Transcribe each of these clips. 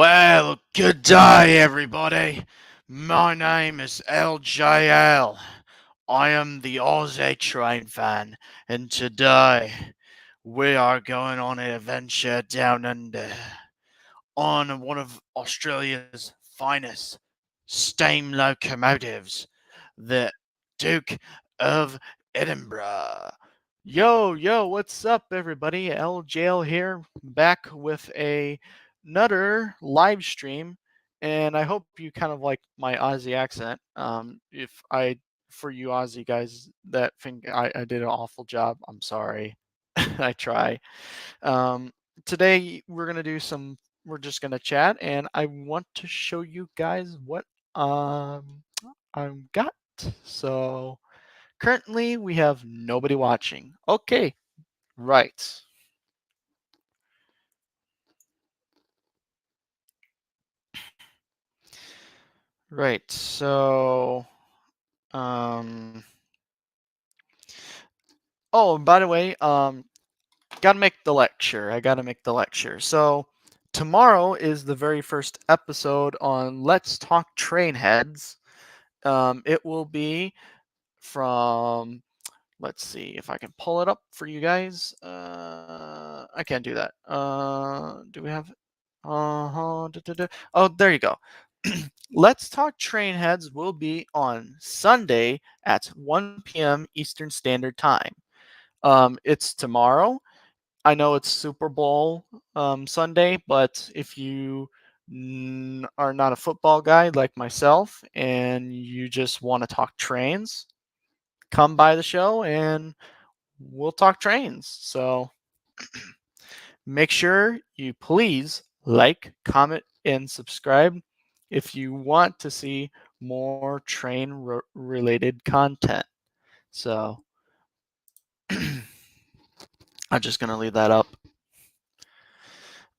Well, good day, everybody. My name is LJL. I am the Aussie train fan, and today we are going on an adventure down under on one of Australia's finest steam locomotives, the Duke of Edinburgh. Yo, what's up, everybody? LJL here, back with another live stream, and I hope you kind of like my Aussie accent. For you Aussie guys that think I did an awful job, I'm sorry. I try. Um, Today we're just gonna chat, and I want to show you guys what I've got. So currently we have nobody watching. Okay, right. Right. So um oh, by the way, gotta make the lecture. I gotta make the lecture. So tomorrow is the very first episode on Let's Talk Trainheads. It will be from, let's see if I can pull it up for you guys. I can't do that. Do we have? Oh, there you go. Let's Talk Trainheads will be on Sunday at 1 p.m. Eastern Standard Time. It's tomorrow. I know it's Super Bowl Sunday, but if you are not a football guy like myself and you just want to talk trains, come by the show and we'll talk trains. So make sure you please like, comment, and subscribe if you want to see more train related content. So I'm just gonna leave that up.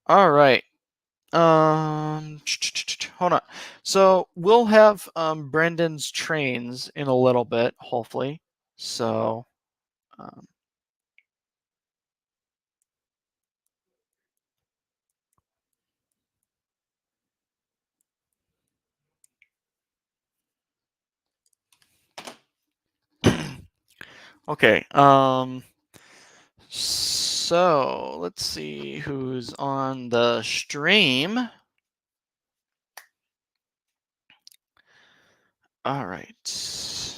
All right. Hold on. So we'll have Brendan's trains in a little bit, hopefully. So um, okay. So let's see who's on the stream. All right.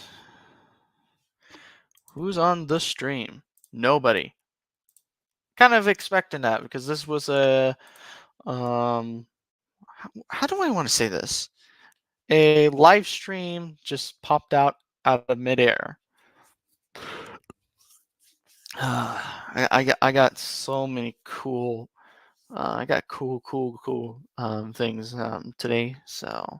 Who's on the stream? Nobody. Kind of expecting that because this was a how do I want to say this? A live stream just popped out of midair. I got so many cool I got cool things today. So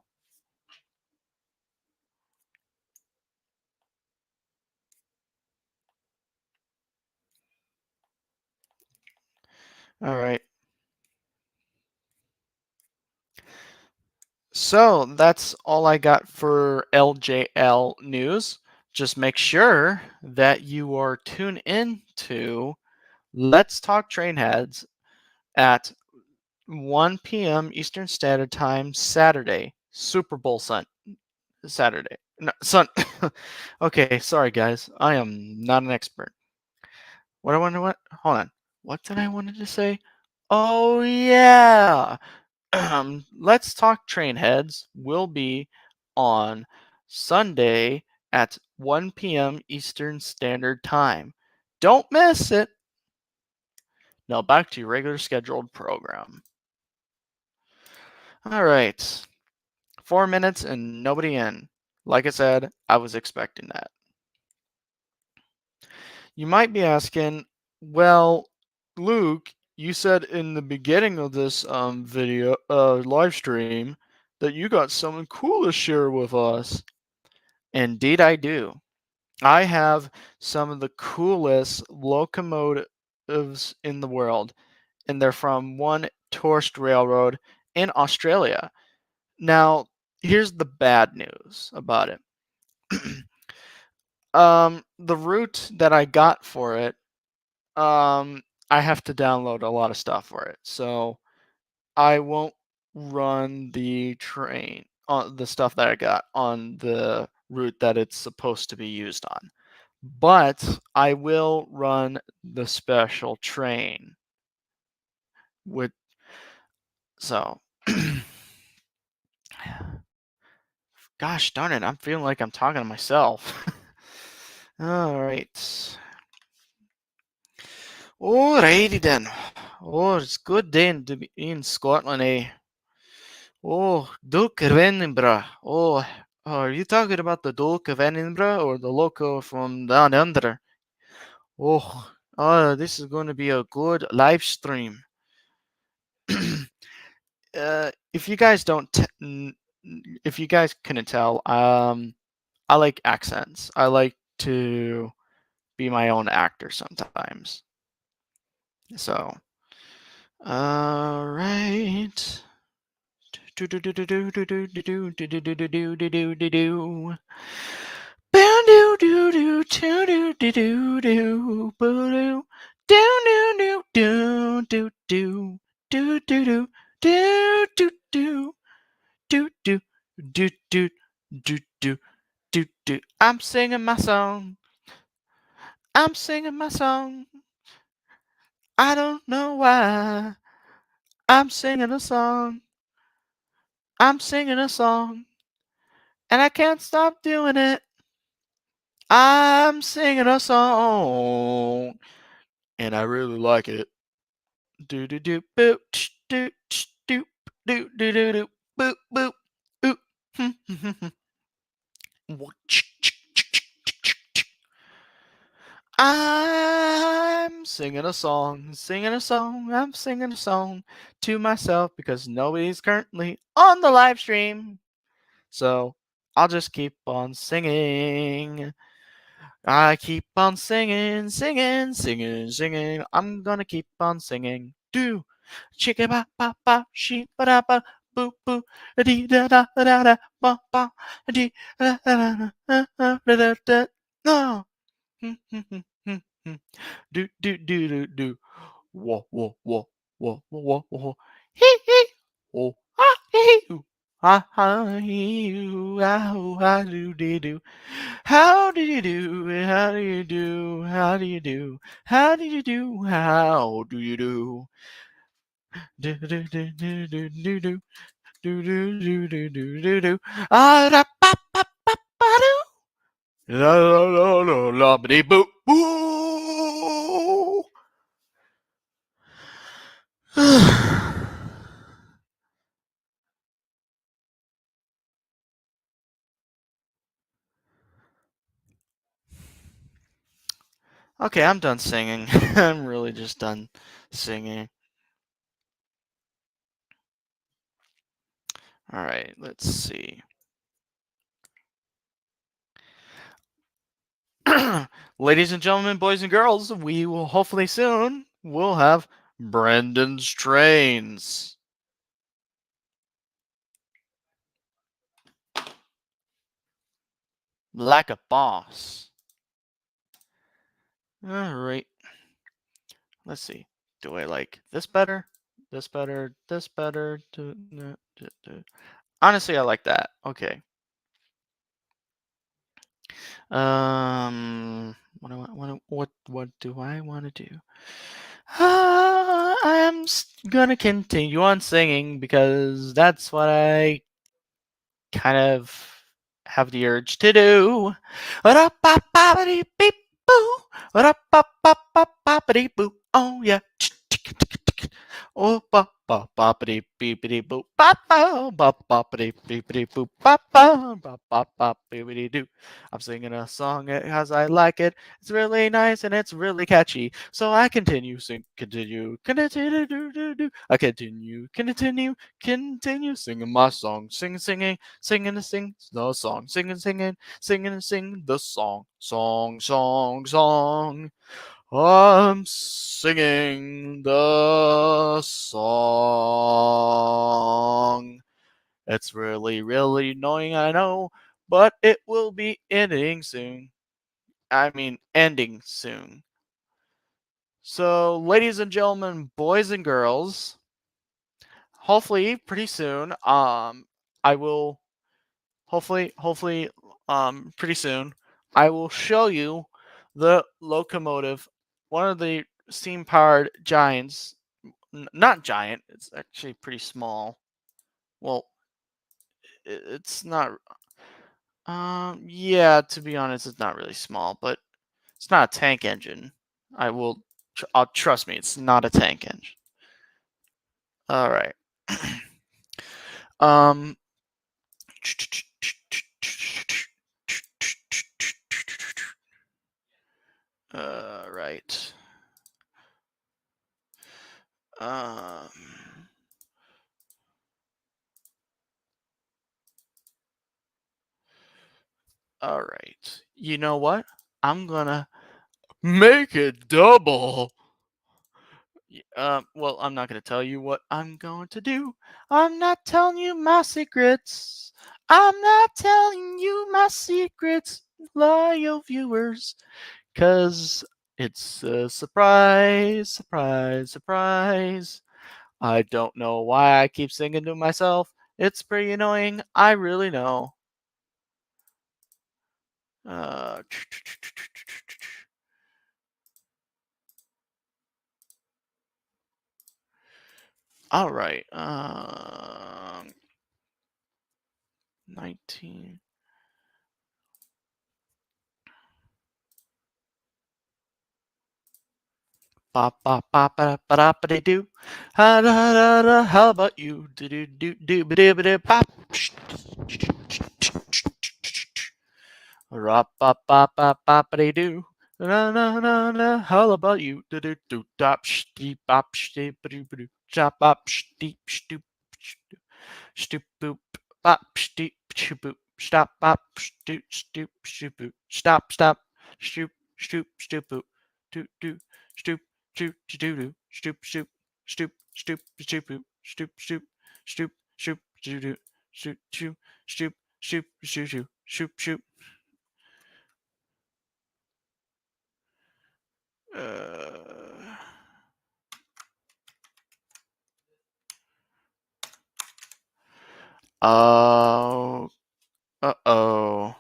all right. So that's all I got for LJL news. Just make sure that you are tuned in to Let's Talk Trainheads at 1 p.m. Eastern Standard Time Saturday, Super Bowl Saturday. No, Sun. Okay, sorry guys. I am not an expert. What I wonder what? Hold on. What did I wanted to say? Oh yeah. Let's Talk Trainheads will be on Sunday at 1 p.m. Eastern Standard Time. Don't miss it. Now back to your regular scheduled program. All right. 4 minutes and nobody in. Like I said, I was expecting that. You might be asking, well, Luke, you said in the beginning of this video live stream that you got something cool to share with us. Indeed, I do. I have some of the coolest locomotives in the world, and they're from one tourist railroad in Australia. Now, here's the bad news about it. The route that I got for it, I have to download a lot of stuff for it, so I won't run the train on the stuff that I got on the route that it's supposed to be used on. But I will run the special train with so gosh darn it, I'm feeling like I'm talking to myself. All right. Alrighty then. Oh, it's a good day to be in Scotland, eh? Oh, Duke of Edinburgh. Oh, are you talking about the Duke of Edinburgh or the local from down under? This is going to be a good live stream. If you guys if you guys couldn't tell, I like accents. I like to be my own actor sometimes. So, all right. I'm singing my song. I'm singing my song. I don't know why. I'm singing a song. I'm singing a song. And I can't stop doing it. I'm singing a song. And I really like it. Do do do boop do do do do do do boop boop oop. I'm singing a song, singing a song, I'm singing a song to myself because nobody's currently on the live stream. So I'll just keep on singing. I keep on singing, singing, singing, singing. I'm gonna keep on singing. Do chicka ba ba ba she ba da ba boo boo dee da da da da ba ba dee da da da da da da. No. Do do do do do. Whoa whoa whoa whoa whoa whoa. Hee hee. Oh ah hee hoo. Ha ha hee hoo ah hoo ah do dee do. How do you do? How do you do? How do you do? How do you do? How do you do? Do do do do do do do do do do do do do. Ah da ba ba ba ba do. La la la la la ba dee boo boo. Okay, I'm done singing. I'm really just done singing. All right, let's see. Ladies and gentlemen, boys and girls, we will hopefully soon we'll have Brendan's Trains. Like a boss. All right. Let's see. Do I like this better? This better? This better? Honestly, I like that. Okay. What do I want to do? I'm gonna continue on singing because that's what I kind of have the urge to do. Oh yeah. Oh ba ba ba ba dee beepity boop ba ba ba ba ba dee beepity boop ba ba ba ba ba beepity doo. I'm singing a song as I like it. It's really nice and it's really catchy. So I continue continue I continue singing my song, singing the song, sing the song. I'm singing the song. It's really, really annoying, I know, but it will be ending soon. I mean, ending soon. So, ladies and gentlemen, boys and girls, hopefully pretty soon. I will hopefully pretty soon. I will show you the locomotive, one of the steam-powered giants. Not giant. It's actually pretty small. Well, it's not. Yeah. To be honest, it's not really small, but it's not a tank engine. I will. Trust me, it's not a tank engine. All right. um. Right. Um. All right. You know what? I'm gonna make it double. Well, I'm not gonna tell you what I'm going to do. I'm not telling you my secrets. I'm not telling you my secrets, loyal viewers, 'cause it's a surprise, surprise, surprise. I don't know why I keep singing to myself. It's pretty annoying. I really know. Uh, all right. 19. Bop bop bop ba ba da ba doo. Ha da da da. How about you? Do do do do ba doo ba doo pop. Rop bop bop bop bop ba doo. Na na na na. How about you? Do do do dop shti bop shti ba doo ba doo. Chop bop shti shtoop stoop boop bop stoop shoop boop stop bop stoop stoop shoop boop stop stoop stoop boop do stoop shoop do do stoop stoop stoop boop stoop do do stoop. Uh, oh, uh-oh.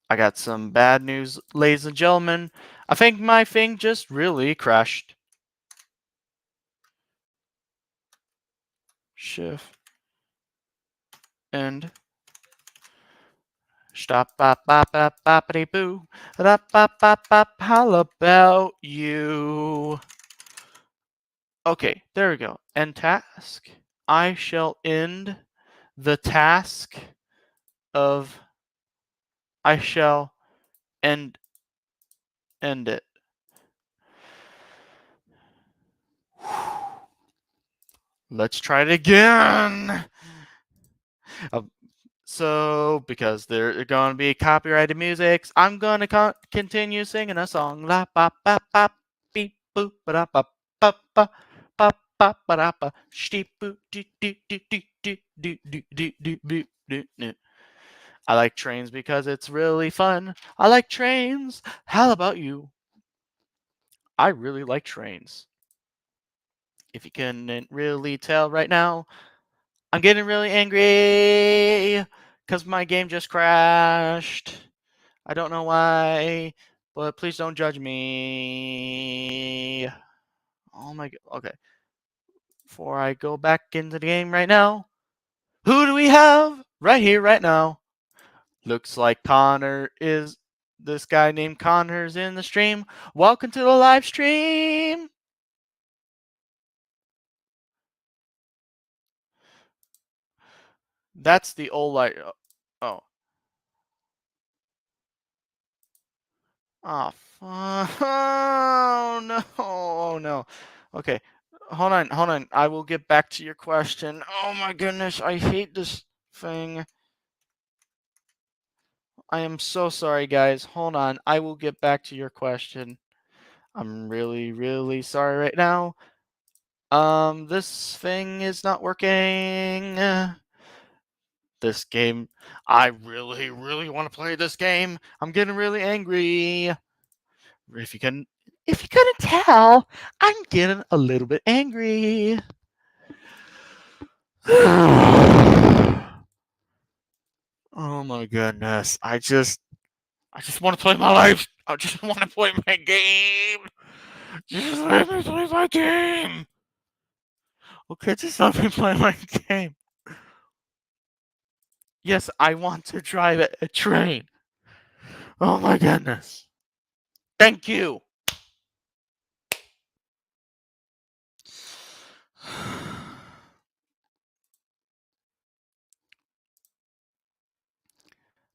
I got some bad news, ladies and gentlemen. I think my thing just really crashed. Shift and stop bop bop bop boppity boo. Bop bop bop bop. How about you? Okay, there we go. End task. I shall end the task of I shall end it. Let's try it again. So, because there are going to be copyrighted music, I'm going to continue singing a song. La ba ba ba beep boop ba da ba ba ba ba ba ba da ba sheep boop do do do do do do do do do do do do. I like trains because it's really fun. I like trains. How about you? I really like trains. If you couldn't really tell right now, I'm getting really angry because my game just crashed. I don't know why, but please don't judge me. Oh my god. Okay. Before I go back into the game right now, who do we have right here, right now? Looks like Connor is. This guy named Connor's in the stream. Welcome to the live stream. That's the old light. Oh. Oh, oh no. Oh no. Okay. Hold on. I will get back to your question. Oh my goodness, I hate this thing. I am so sorry, guys. Hold on. I will get back to your question. I'm really, really sorry right now. This thing is not working. This game, I really, really want to play this game. I'm getting really angry. If you couldn't tell, I'm getting a little bit angry. Oh my goodness. I just want to play my life. I just want to play my game. Just let me play my game. Okay, just let me play my game. Yes, I want to drive a train. Oh my goodness. Thank you.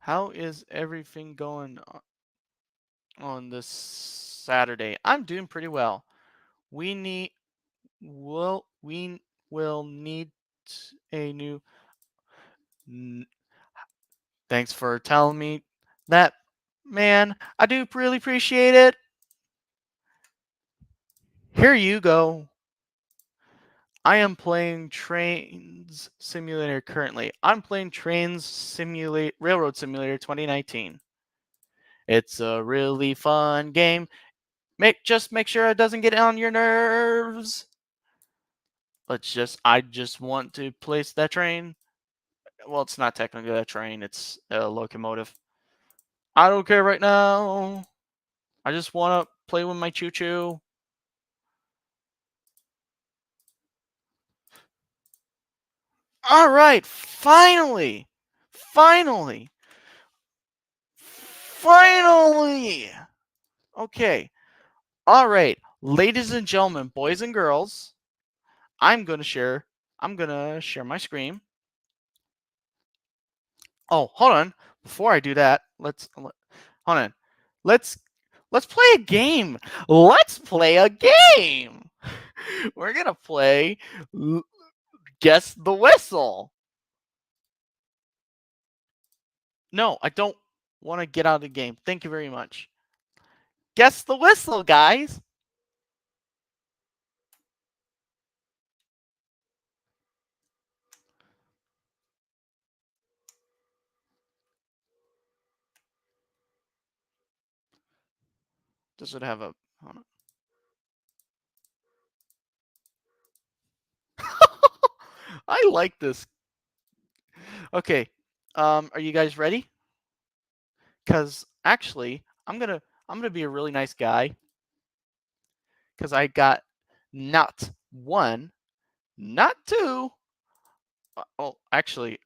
How is everything going on this Saturday? I'm doing pretty well. We need we will need a new thanks for telling me that, man. I do really appreciate it. Here you go. I am playing Trains Simulator currently. I'm playing Railroad Simulator 2019. It's a really fun game. Just make sure it doesn't get on your nerves. I just want to place that train. Well, it's not technically a train, it's a locomotive. I don't care right now. I just want to play with my choo-choo. All right, finally. Finally. Finally. Okay. All right, ladies and gentlemen, boys and girls, I'm going to share my screen. Oh, hold on. Before I do that, hold on. Let's play a game. Let's play a game. We're going to play Guess the Whistle. No, I don't want to get out of the game. Thank you very much. Guess the Whistle, guys. Does it have a... I like this. Okay. Are you guys ready? Because actually, I'm gonna be a really nice guy. Because I got not one, not two. Oh, actually,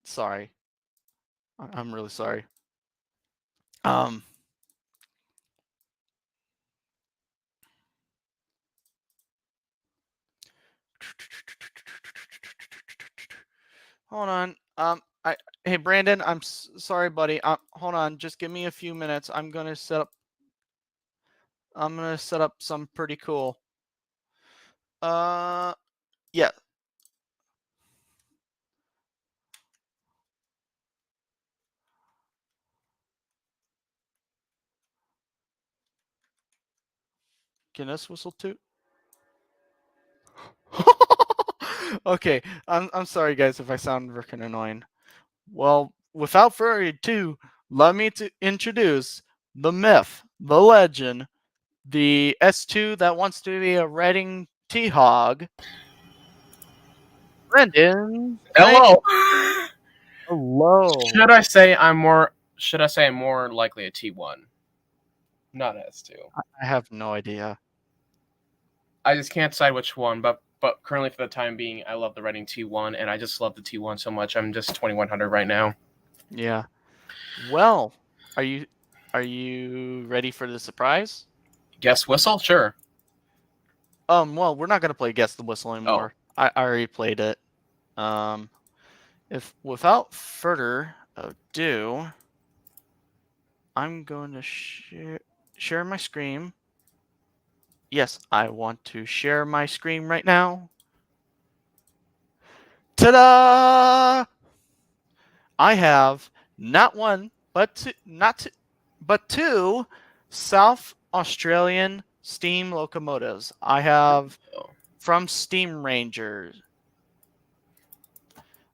sorry. I'm really sorry. Um. Hold on. Hey Brandon, I'm sorry, buddy. Hold on. Just give me a few minutes. I'm gonna set up some pretty cool. Yeah. Can this whistle toot? Okay. I'm sorry, guys, if I sound freaking annoying. Well, without further ado, let me introduce the myth, the legend, the S2 that wants to be a Reading T-Hog, Brendan. Hello. Hello. Should I say I'm more likely a T1, not an S2? I have no idea. I just can't decide which one, but currently for the time being, I love the Reading T1, and I just love the T1 so much. I'm just 2100 right now. Yeah. Well, are you ready for the surprise? Guess whistle, sure. Well, we're not gonna play Guess the Whistle anymore. I already played it. If without further ado, I'm going to share my screen. Yes, I want to share my screen right now. Ta-da! I have not one, but two South Australian steam locomotives. I have from Steam Rangers.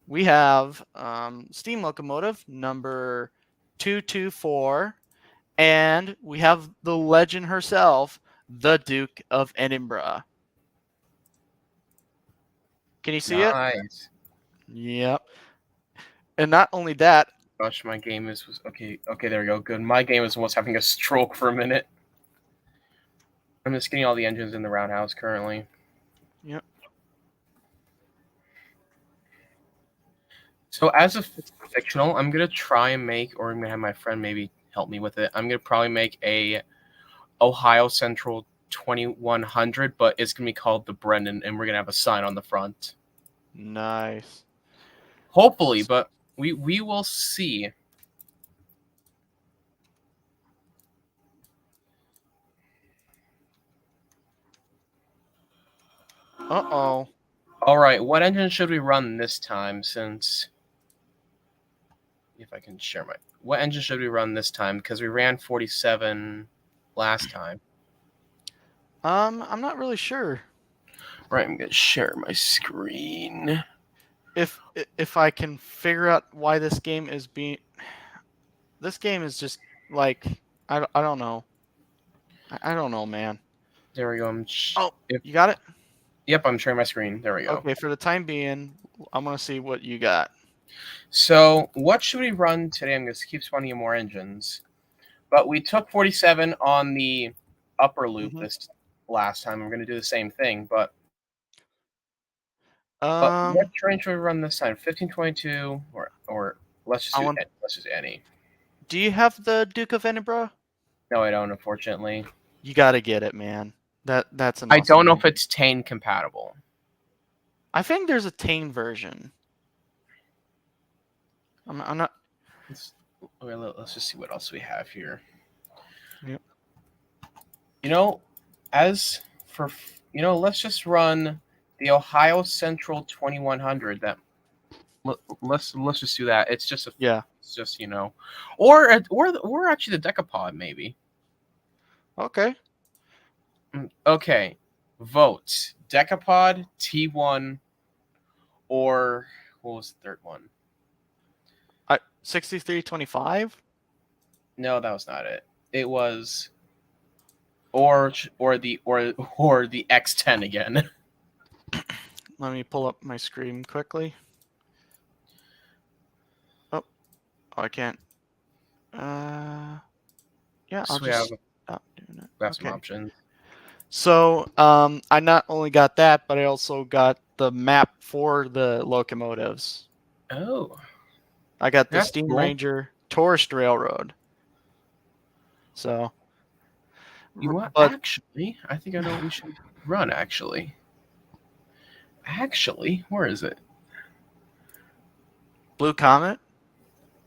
We have steam locomotive number 224, and we have the legend herself, the Duke of Edinburgh. Can you see it? Nice. Yep. And not only that. Gosh, my game is okay. Okay, there we go. Good. My game is almost having a stroke for a minute. I'm just getting all the engines in the roundhouse currently. Yep. So as a fictional, I'm gonna try and make, or I'm gonna have my friend maybe help me with it. I'm gonna probably make a Ohio Central 2100, but it's gonna be called the Brendan, and we're gonna have a sign on the front. Nice. Hopefully, but we will see. Uh-oh. All right, what engine should we run this time? Since if I can share what engine should we run this time? Because we ran 47 last time. I'm not really sure. Right, I'm gonna share my screen. If I can figure out why this game is just like I don't know. I don't know, man. There we go. You got it? Yep, I'm sharing my screen. There we go. Okay, for the time being, I'm gonna see what you got. So, what should we run today? I'm going to keep spawning in more engines. But we took 47 on the upper loop this last time. We're going to do the same thing, but what train should we run this time? 1522 or let's just any. Do you have the Duke of Edinburgh? No, I don't, unfortunately. You got to get it, man. That's an I awesome don't know game. if it's Tane compatible. I think there's a Tane version. I'm not. Let's just see what else we have here. Yep. As for let's just run the Ohio Central 2100. Let's just do that. It's just It's just or actually the Decapod maybe. Okay. Okay. Vote Decapod, T1, or what was the third one? 6325? No, that was not it. It was or the X10 again. Let me pull up my screen quickly. Oh, I can't. Yeah, I'll just stop doing it. That's some options. So, I not only got that, but I also got the map for the locomotives. Oh. I got the Steam Ranger Tourist Railroad. So. Actually, I think I know what we should run, actually. Actually, where is it? Blue Comet?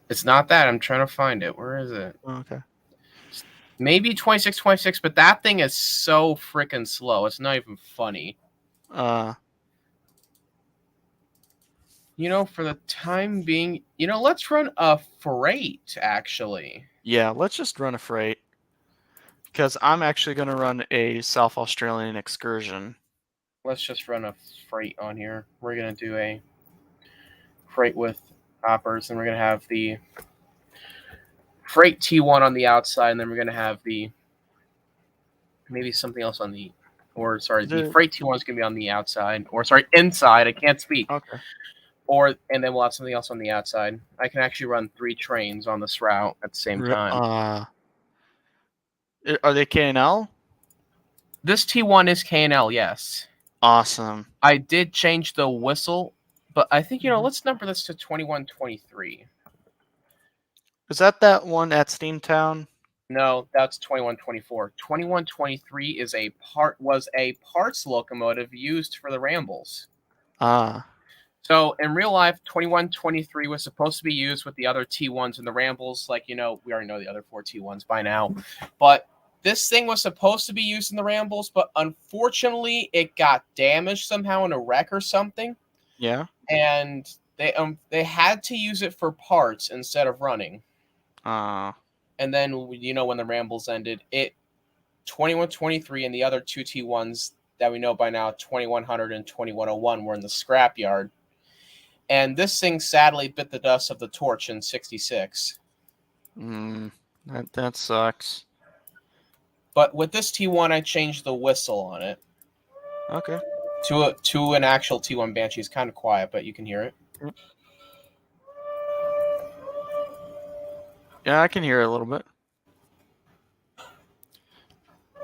It's not that. I'm trying to find it. Where is it? Okay. Maybe 2626, but that thing is so freaking slow. It's not even funny. For the time being, let's run a freight, actually. Yeah, let's just run a freight. Because I'm actually going to run a South Australian excursion. Let's just run a freight on here. We're going to do a freight with hoppers, and we're going to have the freight T1 on the outside, and then we're going to have maybe something else on the freight T1 is going to be on the outside, inside. I can't speak. Okay. And then we'll have something else on the outside. I can actually run 3 trains on this route at the same time. Are they K&L? This T1 is K&L, yes. Awesome. I did change the whistle, but I think, let's number this to 2123. Is that one at Steamtown? No, that's 2124. 2123 was a parts locomotive used for the Rambles. So in real life, 2123 was supposed to be used with the other T1s in the Rambles. We already know the other 4 T1s by now. But this thing was supposed to be used in the Rambles, but unfortunately, it got damaged somehow in a wreck or something. Yeah. And they had to use it for parts instead of running. And then, when the Rambles ended, 2123 and the other 2 T1s that we know by now, 2100 and 2101, were in the scrapyard. And this thing sadly bit the dust of the torch in 66. That sucks. But with this T1, I changed the whistle on it. Okay. To an actual T1 Banshee. It's kind of quiet, but you can hear it. Yeah, I can hear it a little bit.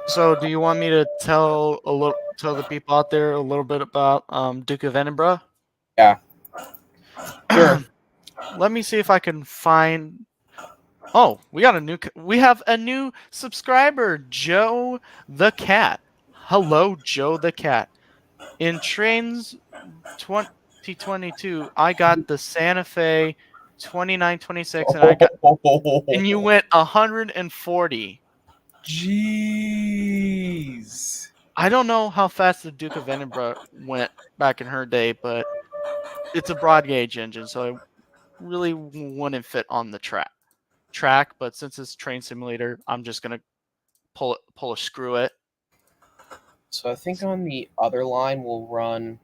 So, do you want me to tell the people out there a little bit about Duke of Edinburgh? Yeah. Sure. Let me see if I can find. Oh, we have a new subscriber, Joe the Cat. Hello, Joe the Cat. In Trains 2022, I got the Santa Fe 2926, and you went 140. Jeez. I don't know how fast the Duke of Edinburgh went back in her day, but it's a broad gauge engine, so it really wouldn't fit on the track. But since it's train simulator, I'm just gonna pull a screw it. So I think on the other line we'll run.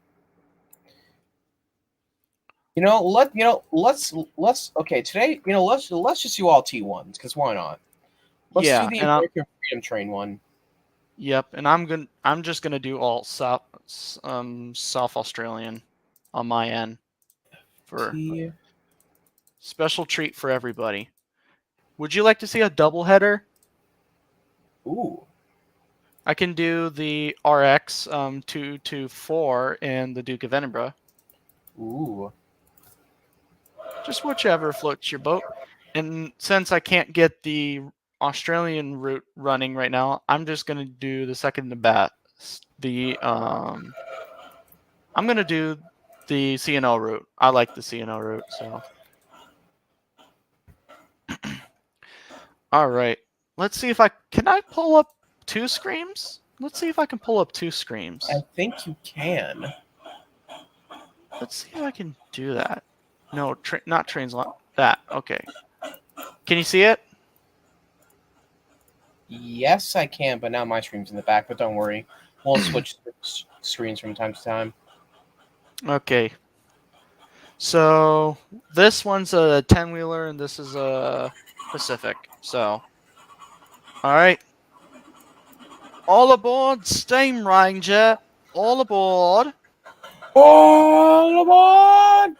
Let's okay today. Let's just do all T1s because why not? Let's do the American Freedom Train one. Yep, and I'm just gonna do all South Australian on my end for special treat for everybody. Would you like to see a double header? Ooh. I can do the RX 224 and the Duke of Edinburgh. Ooh. Just whichever floats your boat. And since I can't get the Australian route running right now, I'm just gonna do the second to bat. I'm gonna do the CNO route. I like the CNO route, so. All right. Let's see if I pull up two screams. Let's see if I can pull up two screams. I think you can. Let's see if I can do that. No, not trains. That. Okay. Can you see it? Yes, I can, but now my screen's in the back. But don't worry, we'll switch screens from time to time. Okay. So this one's a 10-wheeler, and this is a Pacific. So, all right. All aboard, Steam Ranger. All aboard. All aboard!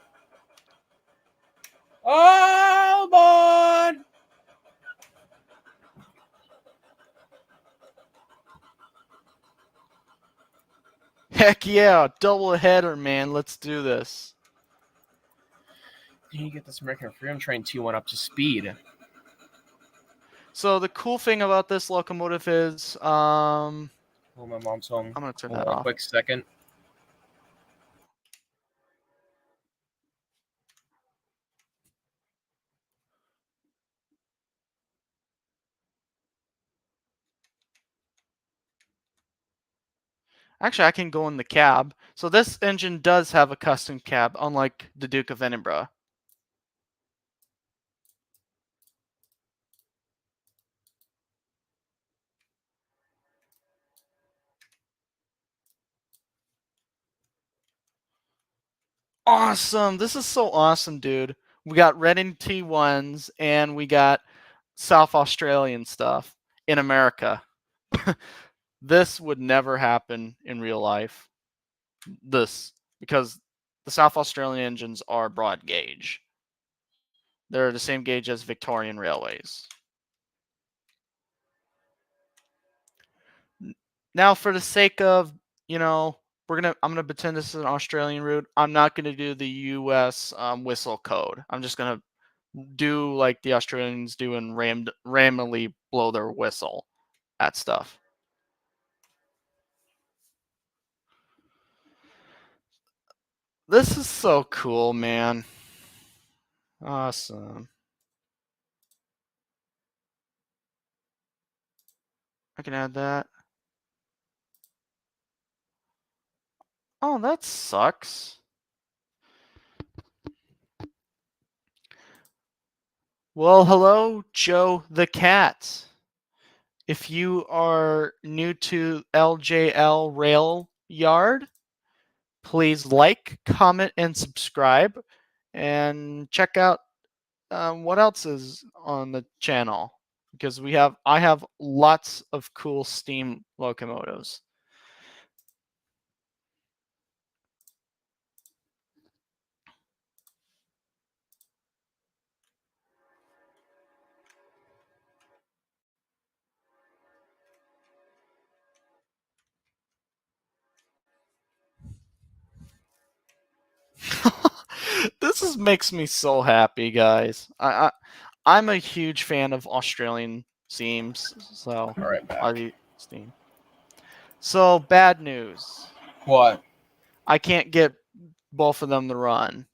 All aboard! Heck yeah, double header, man. Let's do this. You get this American Freedom Train T1 up to speed. So the cool thing about this locomotive is, oh, my mom's home. I'm gonna turn that off. A quick second. Actually, I can go in the cab. So this engine does have a custom cab, unlike the Duke of Edinburgh. Awesome! This is so awesome, dude. We got Reading T1s and we got South Australian stuff in America. This would never happen in real life. Because the South Australian engines are broad gauge. They're the same gauge as Victorian railways. Now, for the sake of, I'm gonna pretend this is an Australian route. I'm not gonna do the U.S. Whistle code. I'm just gonna do like the Australians do and randomly blow their whistle at stuff. This is so cool, man. Awesome. I can add that. Oh, that sucks. Well, hello, Joe the Cat. If you are new to LJL RailYard, please like, comment, and subscribe. And check out what else is on the channel. Because I have lots of cool steam locomotives. This makes me so happy, guys. I'm a huge fan of Australian themes, so All right, back. Steam. So bad news. What? I can't get both of them to run.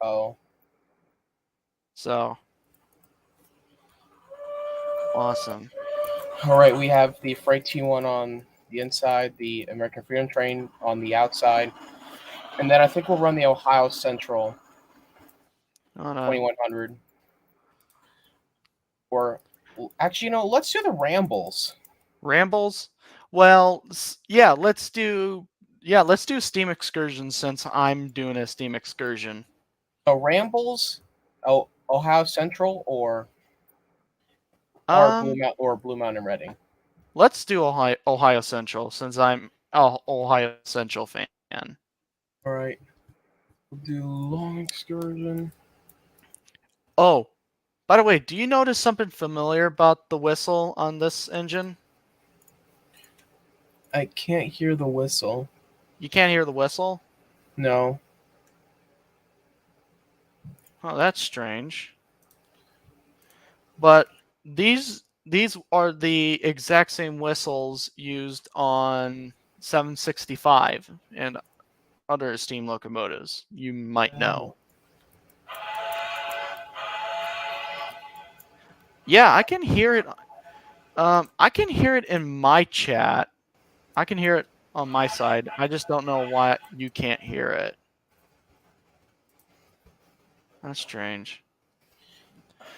Oh. So awesome. All right, we have the Freight T1 on the inside, the American Freedom Train on the outside, and then I think we'll run the Ohio Central 2100. Or actually, let's do the Rambles. Rambles? Well, yeah, let's do Steam Excursion since I'm doing a Steam Excursion. So Rambles, Ohio Central, or Blue Mountain Reading. Let's do Ohio Central since I'm a Ohio Central fan. All right, we'll do long excursion. Oh, by the way, do you notice something familiar about the whistle on this engine? I can't hear the whistle. You can't hear the whistle? No. Oh, that's strange. But these are the exact same whistles used on 765 and other steam locomotives you might know. Yeah, I can hear it. I can hear it in my chat. I can hear it on my side. I just don't know why you can't hear it. That's strange.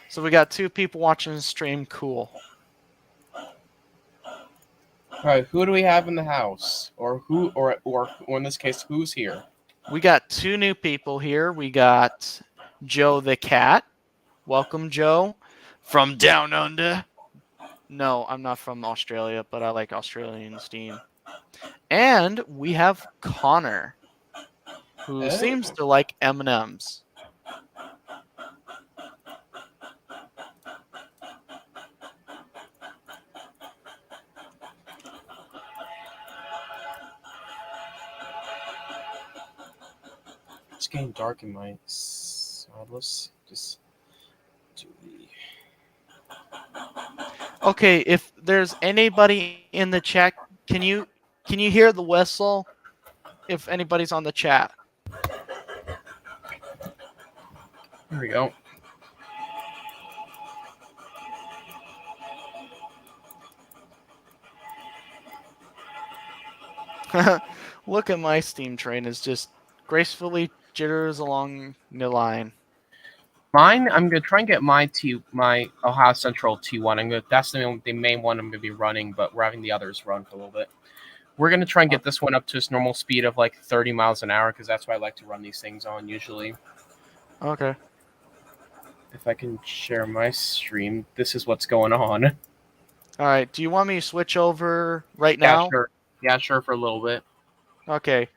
So we got 2 people watching the stream. Cool. All right, who do we have in the house, or in this case, who's here? We got 2 new people here. We got Joe the cat. Welcome, Joe, from down under. No, I'm not from Australia, but I like Australian steam. And we have Connor, who seems to like M&Ms. It's getting dark in my side. Let's just do the... Okay, if there's anybody in the chat, can you hear the whistle? If anybody's on the chat. Here we go. Look at my steam train is just gracefully jitters along the line. Mine, I'm gonna try and get my Ohio Central T1. That's the main one I'm gonna be running, but we're having the others run for a little bit. We're gonna try and get this one up to its normal speed of like 30 miles an hour because that's what I like to run these things on usually. Okay. If I can share my stream, this is what's going on. All right. Do you want me to switch over right now? Sure. Yeah, sure, for a little bit. Okay.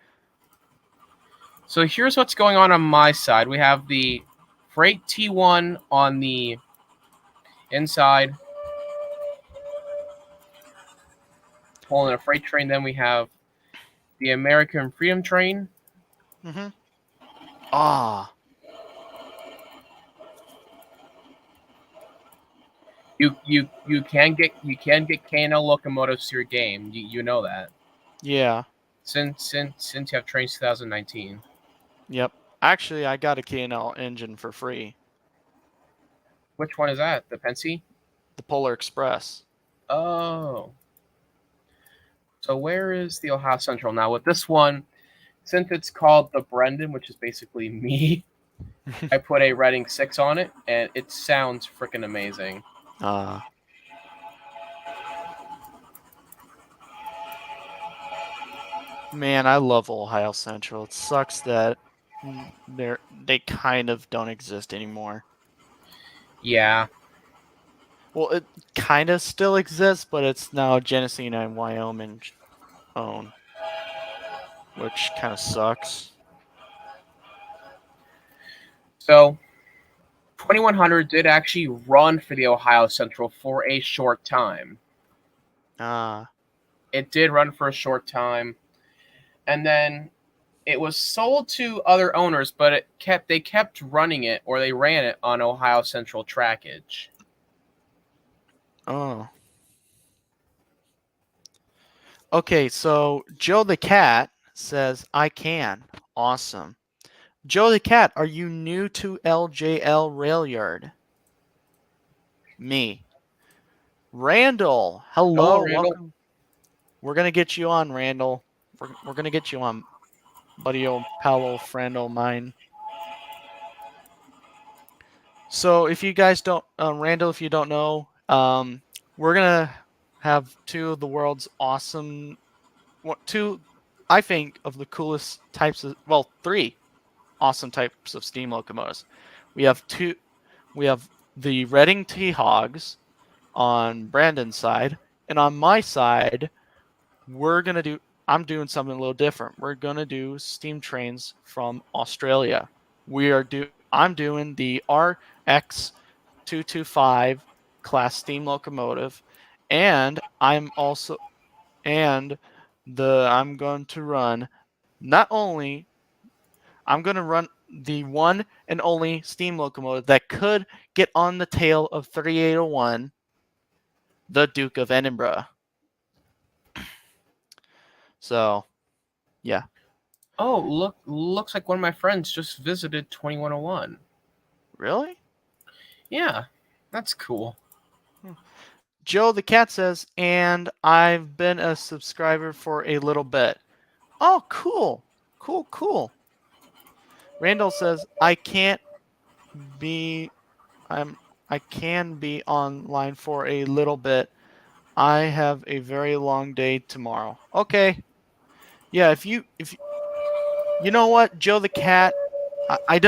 So here's what's going on my side. We have the Freight T1 on the inside, pulling a freight train. Then we have the American Freedom Train. Mm-hmm. Ah. You can get K&L locomotives to your game. You know that. Yeah. Since you have Trains 2019. Yep. Actually, I got a K&L engine for free. Which one is that? The Pensy? The Polar Express. Oh. So where is the Ohio Central now? With this one, since it's called the Brendan, which is basically me, I put a Reading 6 on it, and it sounds freaking amazing. Man, I love Ohio Central. It sucks that they kind of don't exist anymore. Yeah. Well, it kind of still exists, but it's now Genesee and Wyoming own, which kind of sucks. So 2100 did actually run for the Ohio Central for a short time. Ah. It did run for a short time. And then it was sold to other owners, but they kept running it, or they ran it on Ohio Central trackage. Oh. Okay, so Joe the Cat says, I can. Awesome. Joe the Cat, are you new to LJL RailYard? Me. Randall, hello, Randall. welcome. We're going to get you on, Randall. We're going to get you on, buddy old pal, old friend of mine. So if you guys don't, Randall, if you don't know, we're going to have two of the world's awesome, I think, of the coolest types of, well, three awesome types of steam locomotives. We have the Reading T-Hogs on Brandon's side, and on my side, I'm doing something a little different. We're gonna do steam trains from Australia. I'm doing the RX 225 class steam locomotive, and I'm going to run not only I'm going to run the one and only steam locomotive that could get on the tail of 3801, the Duke of Edinburgh. So, yeah. Oh, looks like one of my friends just visited 2101. Really? Yeah, that's cool. Joe the Cat says, and I've been a subscriber for a little bit. Oh, cool. Cool. Randall says, I can be online for a little bit. I have a very long day tomorrow. Okay. Yeah, if you know what, Joe the Cat, I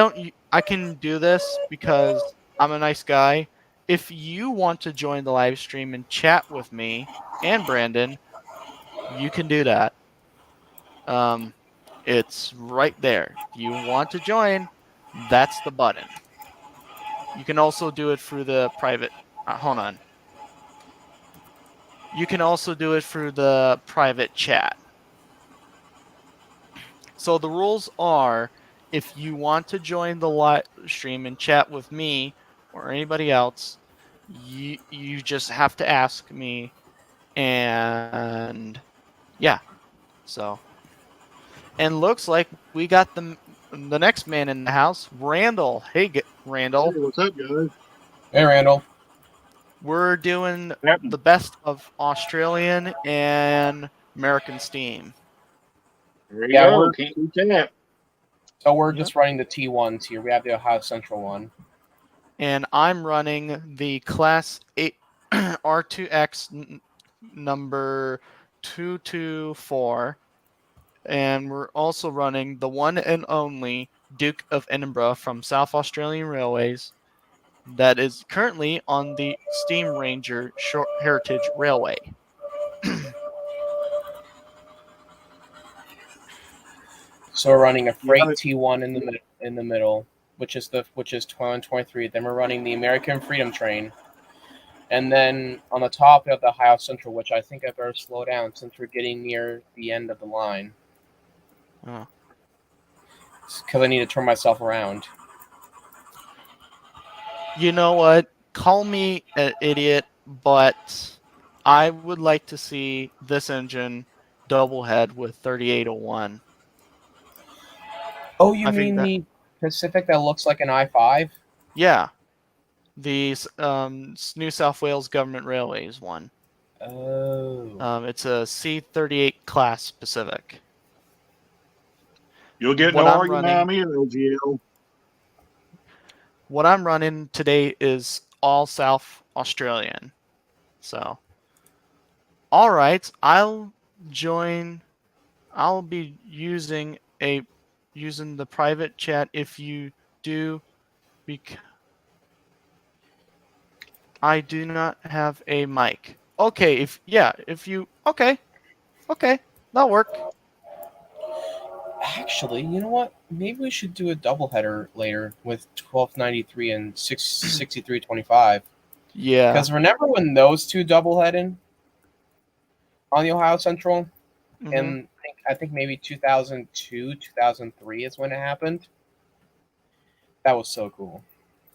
can do this because I'm a nice guy. If you want to join the live stream and chat with me and Brandon, you can do that. It's right there. If you want to join, that's the button. You can also do it through the private. Hold on. You can also do it through the private chat. So the rules are, if you want to join the live stream and chat with me or anybody else, you just have to ask me, and yeah. So, and looks like we got the next man in the house, Randall. Hey, Randall. Hey, what's up, guys? Hey, Randall. We're doing the best of Australian and American steam. There you go. Can't beat that. So we're just running the T1s here. We have the Ohio Central one. And I'm running the Class 8 R2X number 224. And we're also running the one and only Duke of Edinburgh from South Australian Railways that is currently on the Steam Ranger Short Heritage Railway. So we're running a freight T1 in the middle, which is 2123. Then we're running the American Freedom Train, and then on the top we have the Ohio Central, which I think I better slow down since we're getting near the end of the line. Oh. Because I need to turn myself around. You know what? Call me an idiot, but I would like to see this engine double head with 3801. Oh, you mean the Pacific that looks like an I-5? Yeah. The New South Wales Government Railways one. Oh. It's a C38 class Pacific. You'll get no argument out of me, LGL. What I'm running today is all South Australian. So, all right, I'll be using the private chat if you do. I do not have a mic. Okay, okay, that'll work. Actually, you know what? Maybe we should do a doubleheader later with 1293 and 6325. Yeah. Because remember when those two doubleheaded on the Ohio Central, and I think maybe 2002, 2003 is when it happened. That was so cool.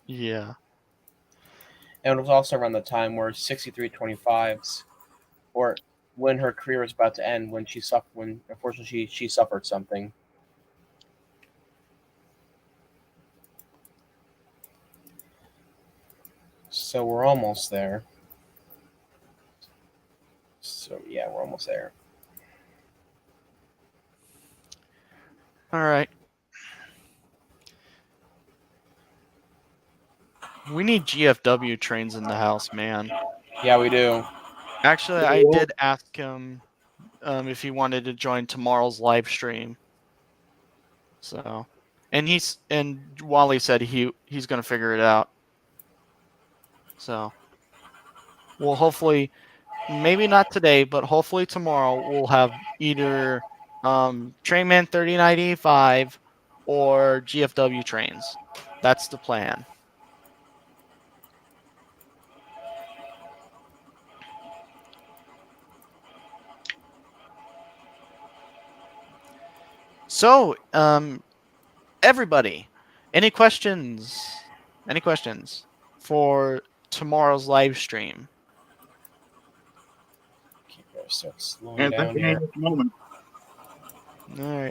Yeah. And it was also around the time where 6325s, or when her career was about to end, when unfortunately she suffered something. So we're almost there. So yeah, we're almost there. All right. We need GFW trains in the house, man. Yeah, we do. Actually, I did ask him if he wanted to join tomorrow's live stream. So, and Wally said he's gonna figure it out. So, we'll hopefully, maybe not today, but hopefully tomorrow we'll have either Trainman 3095 or GFW trains. That's the plan. So, everybody, any questions? Any questions for tomorrow's live stream? Okay, gotta start slowing down here. Moment. All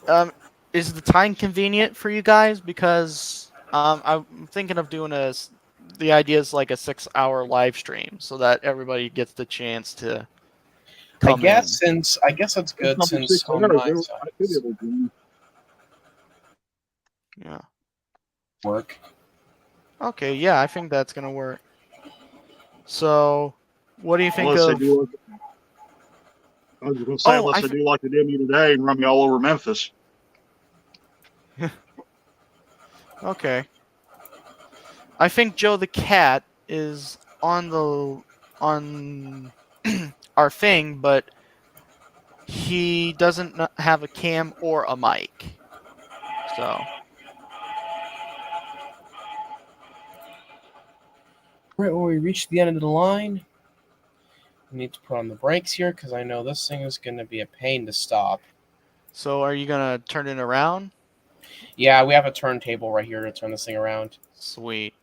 right. Is the time convenient for you guys? Because I'm thinking of doing the idea is like a 6-hour live stream so that everybody gets the chance to come in. I guess that's good since on my side yeah. work. Okay, yeah, I think that's gonna work. So, what do you think Unless of? I was going to say, unless they do like they did me today and run me all over Memphis. Okay. I think Joe the Cat is on our thing, but he doesn't have a cam or a mic. So. Right when we reach the end of the line, we need to put on the brakes here because I know this thing is going to be a pain to stop. So are you going to turn it around? Yeah, we have a turntable right here to turn this thing around. Sweet.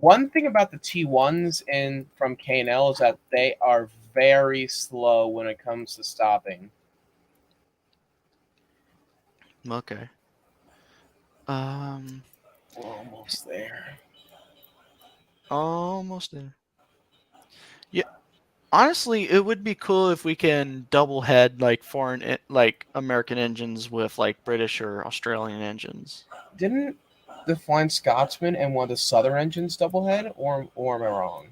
One thing about the T1s from K&L is that they are very slow when it comes to stopping. Okay. We're almost there. Almost there. Yeah. Honestly, it would be cool if we can double head like American engines with like British or Australian engines. Didn't the Flying Scotsman and one of the Southern engines double head, or am I wrong?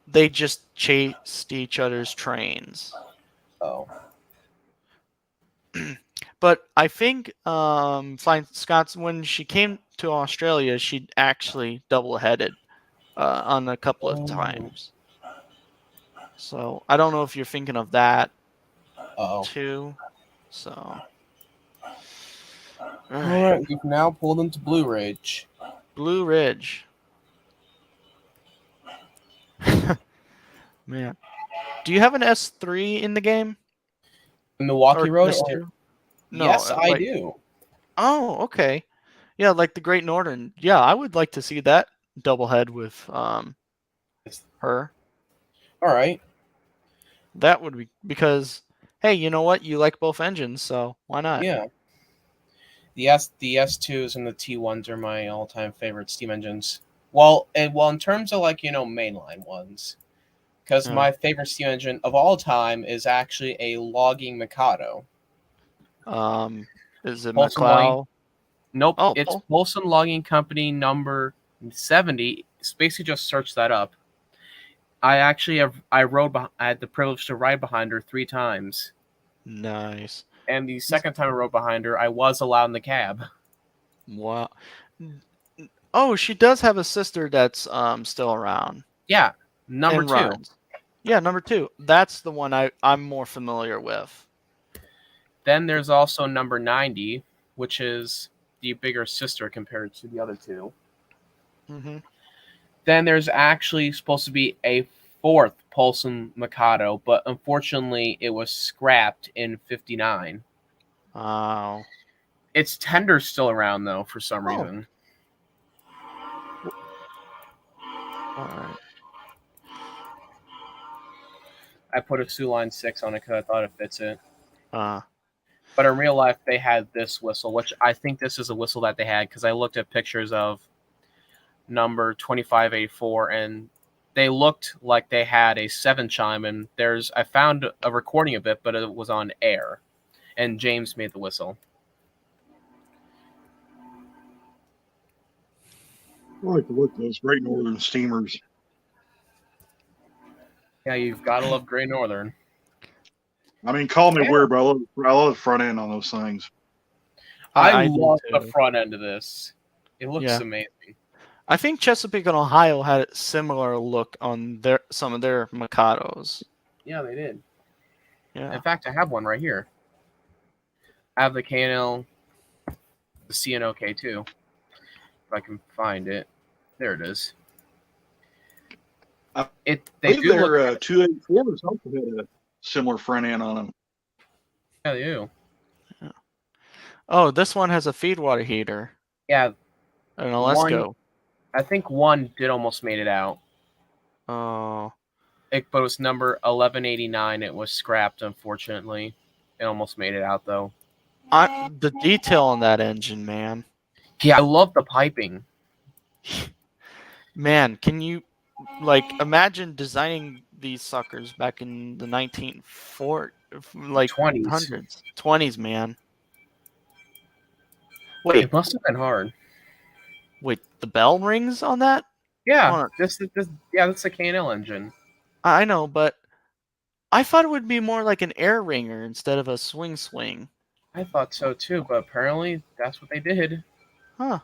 They just chased each other's trains. Oh. But I think Flying Scots, when she came to Australia, she actually double-headed on a couple of times. So I don't know if you're thinking of that too. So. All right, we've now pulled into Blue Ridge. Blue Ridge. Man. Do you have an S3 in the game? Milwaukee Road? No, yes, I do. Oh, okay. Yeah, like the Great Northern. Yeah, I would like to see that double head with her. All right. That would be because hey, you know what? You like both engines, so why not? Yeah. The S2s and the T1s are my all-time favorite steam engines. Well, in terms of mainline ones, because my favorite steam engine of all time is actually a logging Mikado. Is it McLeod? Nope, it's Polson Logging Company number 70. It's basically just search that up. I had the privilege to ride behind her 3 times. Nice. And the second time I rode behind her, I was allowed in the cab. Wow. Oh, she does have a sister that's still around. Yeah, number 2. Runs. Yeah, number 2. That's the one I'm more familiar with. Then there's also number 90, which is the bigger sister compared to the other 2. Mm-hmm. Then there's actually supposed to be a 4th Paulson Mikado, but unfortunately it was scrapped in 59. Wow. Its tender's still around though for some reason. All right. I put a Sioux Line 6 on it because I thought it fits it. But in real life, they had this whistle, which I think this is a whistle that they had because I looked at pictures of number 2584, and they looked like they had a 7 chime. And I found a recording of it, but it was on air, and James made the whistle. I like to look at those Great Northern steamers. Yeah, you've got to love Great Northern. I mean, call me weird, but I love the front end on those things. I love the front end of this. It looks amazing. I think Chesapeake and Ohio had a similar look on some of their Mikados. Yeah, they did. Yeah. In fact, I have one right here. I have the K&L, the CNOK too. If I can find it. There it is. They do look 284s also had a similar front end on them. Yeah, they do. Yeah. Oh, this one has a feed water heater. Yeah. And a Let's Go. I think one did almost made it out. Oh. But it was number 1189. It was scrapped, unfortunately. It almost made it out, though. The detail on that engine, man. Yeah, I love the piping. Man, can you imagine designing these suckers back in the 1940s, 20s, man. Wait, it must have been hard. Wait, the bell rings on that? Yeah, that's a K&L engine. I know, but I thought it would be more like an air ringer instead of a swing. I thought so too, but apparently that's what they did. Huh.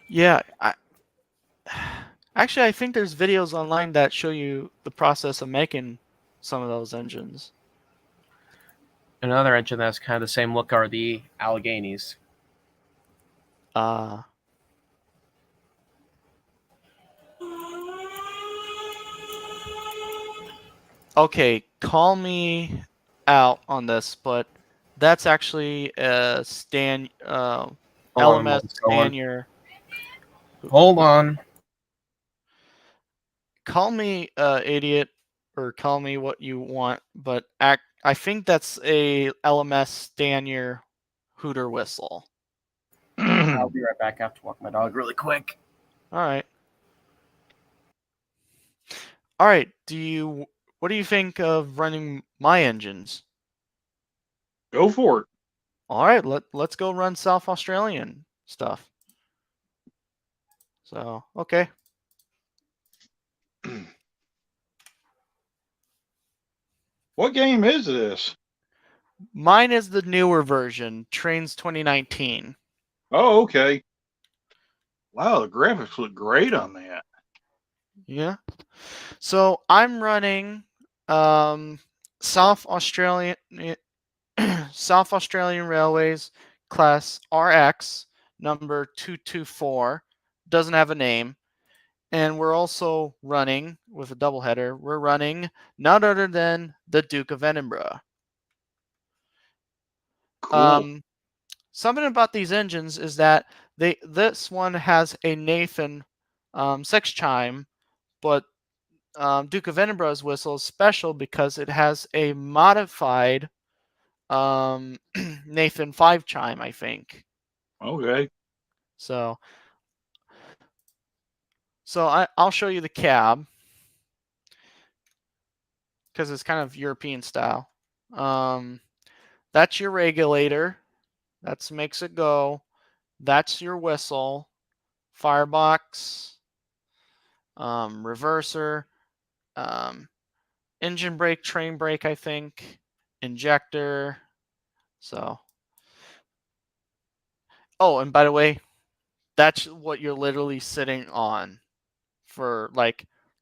Yeah, actually, I think there's videos online that show you the process of making some of those engines. Another engine that's kind of the same look are the Alleghenies. Okay, call me out on this, but that's actually a LMS Stanier. Hold on. Call me idiot, or call me what you want, but I think that's a LMS Stanier hooter whistle. I'll be right back. I have to walk my dog really quick. All right. All right. What do you think of running my engines? Go for it. All right. Let's go run South Australian stuff. So, okay. What game is this? Mine is the newer version, Trains 2019. Oh, okay. Wow, the graphics look great on that. Yeah. So I'm running South Australian Railways class RX number 224. Doesn't have a name. And we're also running, with a doubleheader, we're running none other than the Duke of Edinburgh. Cool. Something about these engines is that this one has a Nathan 6 chime, but Duke of Edinburgh's whistle is special because it has a modified Nathan 5 chime, I think. Okay. So I'll show you the cab because it's kind of European style. That's your regulator. That makes it go. That's your whistle, firebox, reverser, engine brake, train brake, I think, injector. So, oh, and by the way, that's what you're literally sitting on for,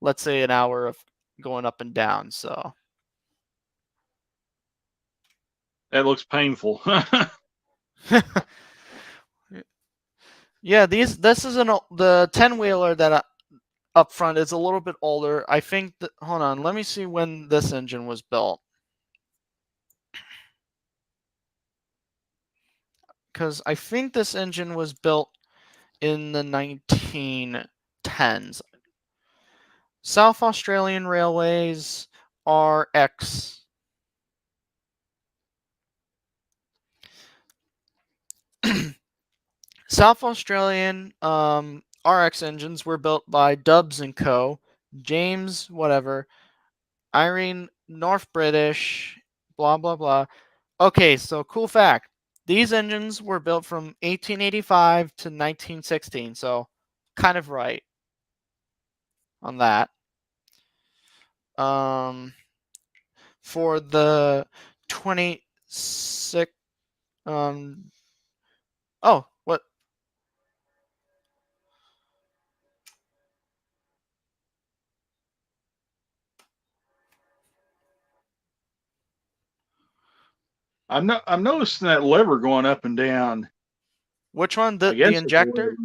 let's say an hour of going up and down. So that looks painful. Yeah, this is the 10-wheeler that up front is a little bit older. I think that, hold on, let me see when this engine was built. Because I think this engine was built in the 1910s. South Australian Railways RX. South Australian RX engines were built by Dubs & Co., James whatever, Irene North British, blah, blah, blah. Okay, so cool fact. These engines were built from 1885 to 1916, so kind of right on that. For the 26, oh, what? I'm noticing that lever going up and down. Which one? The injector?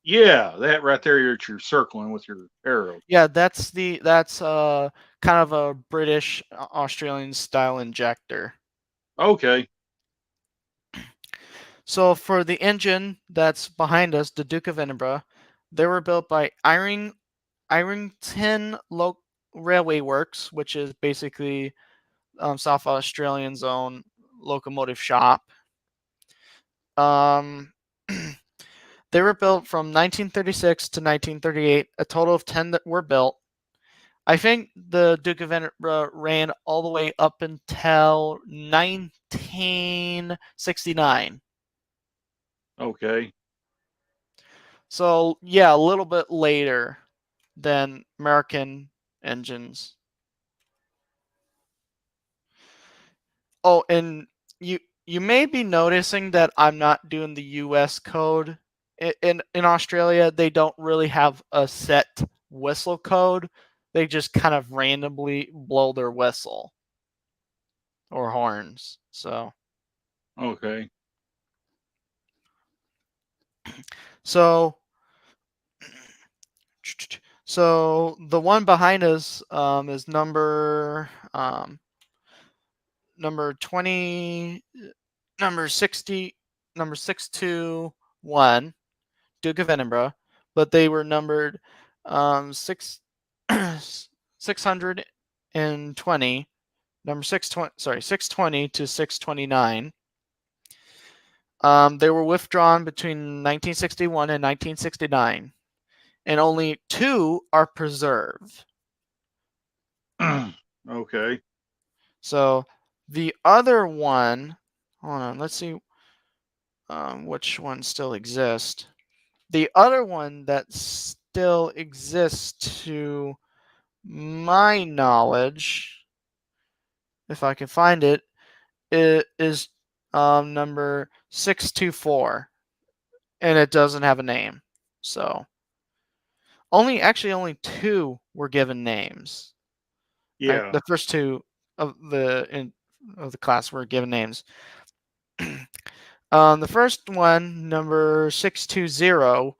Yeah, that right there that you're circling with your arrow. Yeah, that's kind of a British Australian style injector. Okay. So for the engine that's behind us, the Duke of Edinburgh, they were built by Irington Railway Works, which is basically South Australian's own locomotive shop. They were built from 1936 to 1938. A total of 10 that were built. I think the Duke of Edinburgh ran all the way up until 1969. Okay. So, yeah, a little bit later than American engines. Oh, and you may be noticing that I'm not doing the US code. In Australia, they don't really have a set whistle code. They just kind of randomly blow their whistle or horns. So, Okay. so the one behind us is number 20, number 60, number 621, Duke of Edinburgh, but they were numbered 620, number 620 to 629. They were withdrawn between 1961 and 1969, and only 2 are preserved. Okay. So the other one, hold on, let's see which one still exists. The other one that still exists to my knowledge, if I can find it, is number 624, and it doesn't have a name. So only 2 were given names. Yeah. The first 2 of the class were given names. The first one, number 620,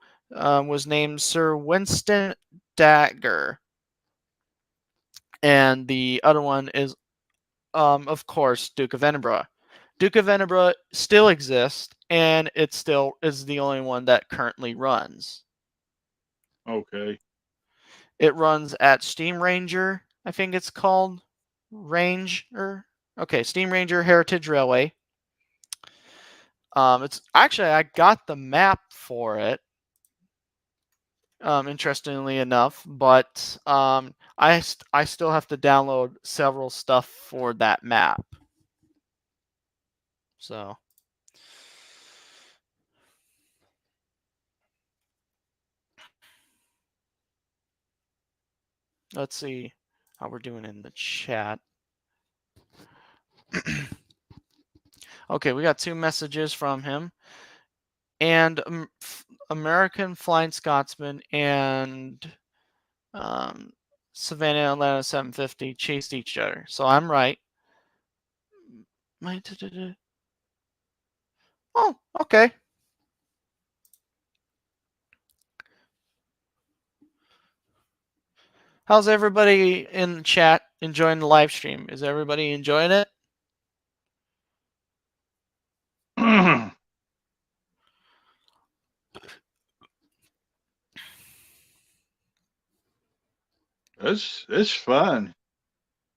was named Sir Winston Dagger. And the other one is, of course, Duke of Edinburgh. Duke of Edinburgh still exists, and it still is the only one that currently runs. Okay. It runs at Steam Ranger, I think it's called. Ranger. Okay, Steam Ranger Heritage Railway. It's actually, I got the map for it. Interestingly enough, but I still have to download several stuff for that map. So let's see how we're doing in the chat. Okay, we got 2 messages from him. And American Flying Scotsman and Savannah Atlanta 750 chased each other. So I'm right. Oh, okay. How's everybody in the chat enjoying the live stream? Is everybody enjoying it? It's fun.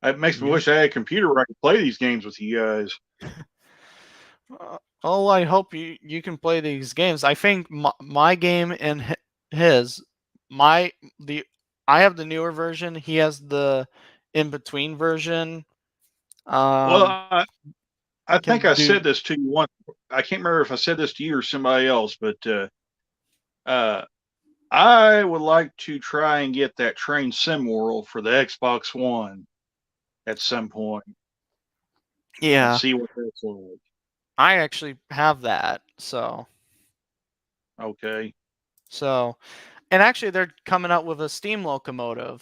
It makes me Yeah. wish I had a computer where I could play these games with you guys. Oh, I hope you can play these games. I think my game and his, I have the newer version. He has the in between version. Well, I think I Can do. said this to you once. I can't remember if I said this to you or somebody else, but I would like to try and get that Train Sim World for the Xbox One at some point. Yeah. And see what that's like. I actually have that, so. Okay. So, and actually, they're coming out with a steam locomotive,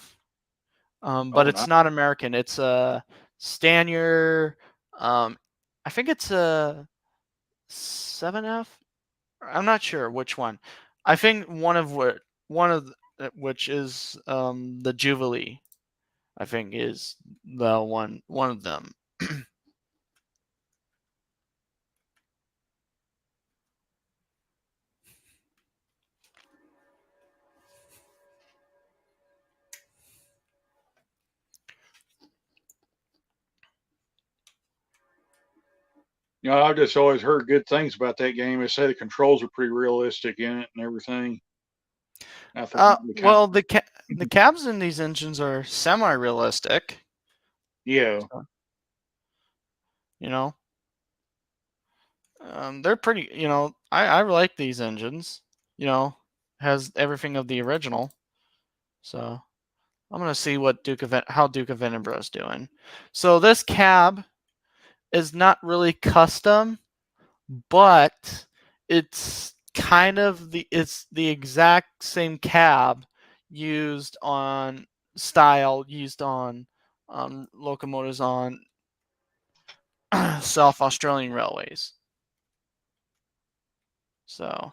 but it's nice. not American. It's a Stanier. I think it's a 7F. I'm not sure which one. I think one of which is the Jubilee. I think is the one of them. I've just always heard good things about that game. They say the controls are pretty realistic in it and everything. Well, the cabs in these engines are semi-realistic. Yeah. So, they're pretty. I like these engines. Has everything of the original. So I'm gonna see what how Duke of Edinburgh is doing. So this cab is not really custom, but it's kind of it's the exact same cab used on locomotives on South Australian railways. So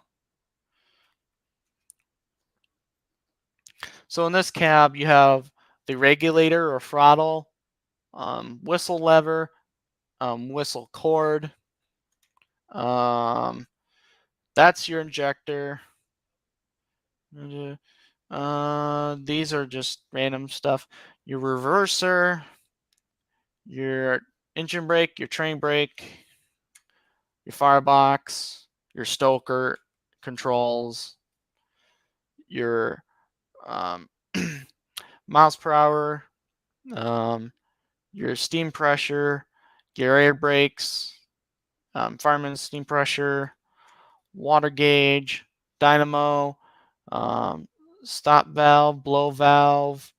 in this cab you have the regulator or throttle, whistle lever, whistle cord. That's your injector. These are just random stuff. Your reverser, your engine brake, your train brake, your firebox, your stoker controls, your miles per hour, your steam pressure, your air brakes, fireman's steam pressure, water gauge, dynamo, stop valve, blow valve,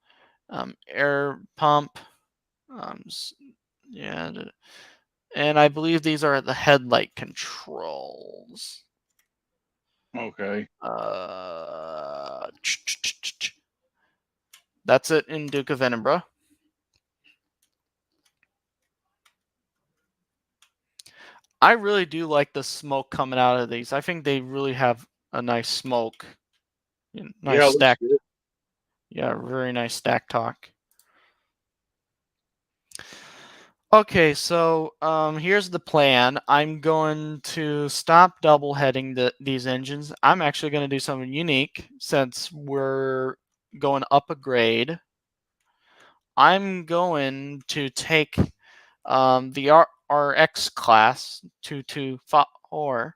air pump. Yeah, and I believe these are the headlight controls. Okay. That's it in Duke of Edinburgh. I really do like the smoke coming out of these. I think they really have a nice smoke. Nice stack. Yeah, very nice stack talk. Okay, so here's the plan. I'm going to stop double heading these engines. I'm actually going to do something unique since we're going up a grade. I'm going to take the RX class 224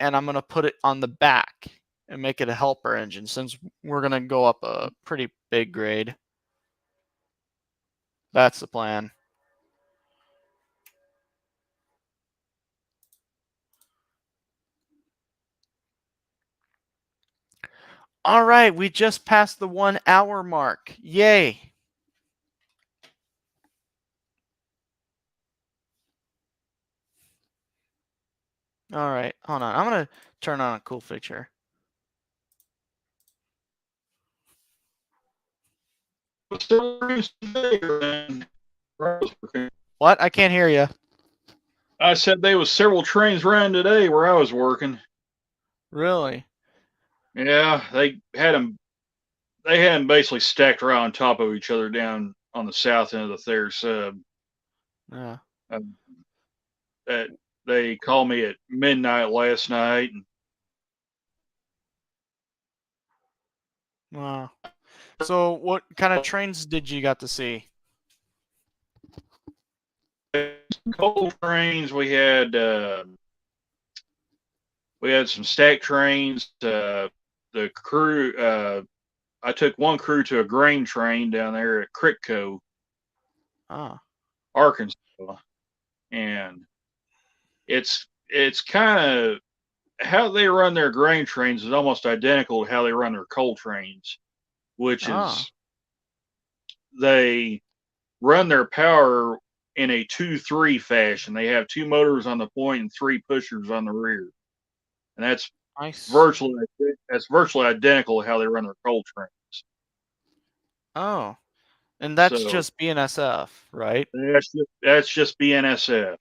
and I'm going to put it on the back and make it a helper engine since we're going to go up a pretty big grade. That's the plan. All right, we just passed the 1 hour mark. Yay. All right, hold on. I'm going to turn on a cool feature. What? I can't hear you. I said there was several trains running today where I was working. Really? Yeah, they had them. they had them basically stacked right on top of each other down on the south end of the Thayer sub. Yeah. That they called me at midnight last night. Wow. So what kind of trains did you got to see? Coal trains. We had some stack trains. The crew. I took one crew to a grain train down there at Critco, Arkansas, and it's kind of how they run their grain trains is almost identical to how they run their coal trains, which is they run their power in a 2-3 fashion. They have 2 motors on the point and 3 pushers on the rear, and that's virtually identical to how they run their coal trains. Oh, and that's just BNSF, right? That's just BNSF.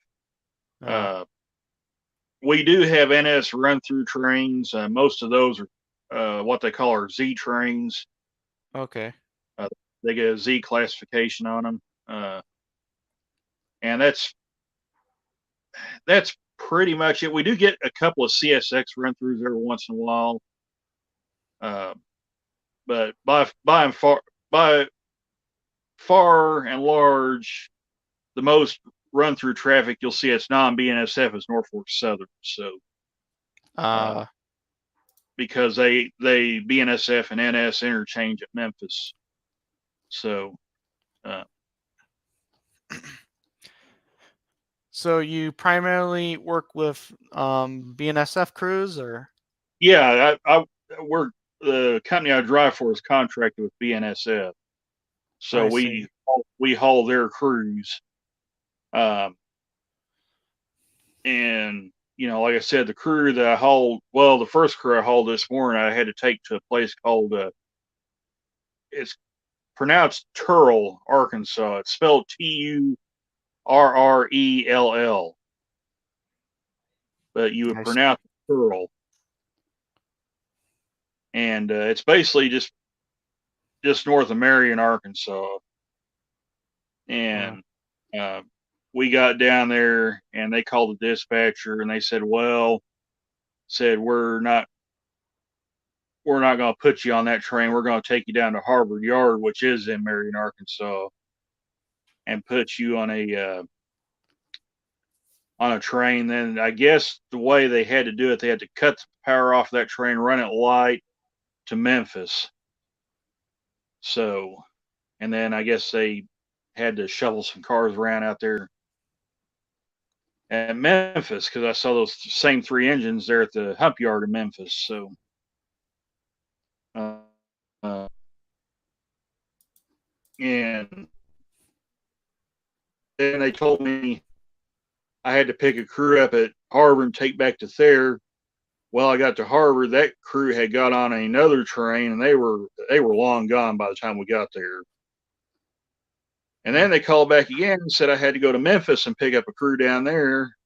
We do have NS run through trains. Most of those are what they call our Z trains. Okay. They get a Z classification on them, and that's pretty much it. We do get a couple of CSX run throughs every once in a while, but by far and large, the most run through traffic you'll see it's non-BNSF is Norfolk Southern. So, because they BNSF and NS interchange at Memphis. So, so you primarily work with BNSF crews, or? Yeah, we're the company I drive for is contracted with BNSF, so we haul their crews. And like I said, the crew that I hauled, the first crew I hauled this morning, I had to take to a place called it's pronounced Turrell, Arkansas. It's spelled Turrell, but you would pronounce it Turrell. And it's basically just north of Marion, Arkansas. And we got down there, and they called the dispatcher, and they said, we're not going to put you on that train. We're going to take you down to Harvard Yard, which is in Marion, Arkansas, and put you on a train. Then I guess the way they had to do it, they had to cut the power off that train, run it light to Memphis. So, and then I guess they had to shovel some cars around out there at Memphis, because I saw those same 3 engines there at the hump yard in Memphis. So, and then they told me I had to pick a crew up at Harvard and take back to Thayer. Well, I got to Harvard, that crew had got on another train, and they were long gone by the time we got there. And then they called back again and said I had to go to Memphis and pick up a crew down there.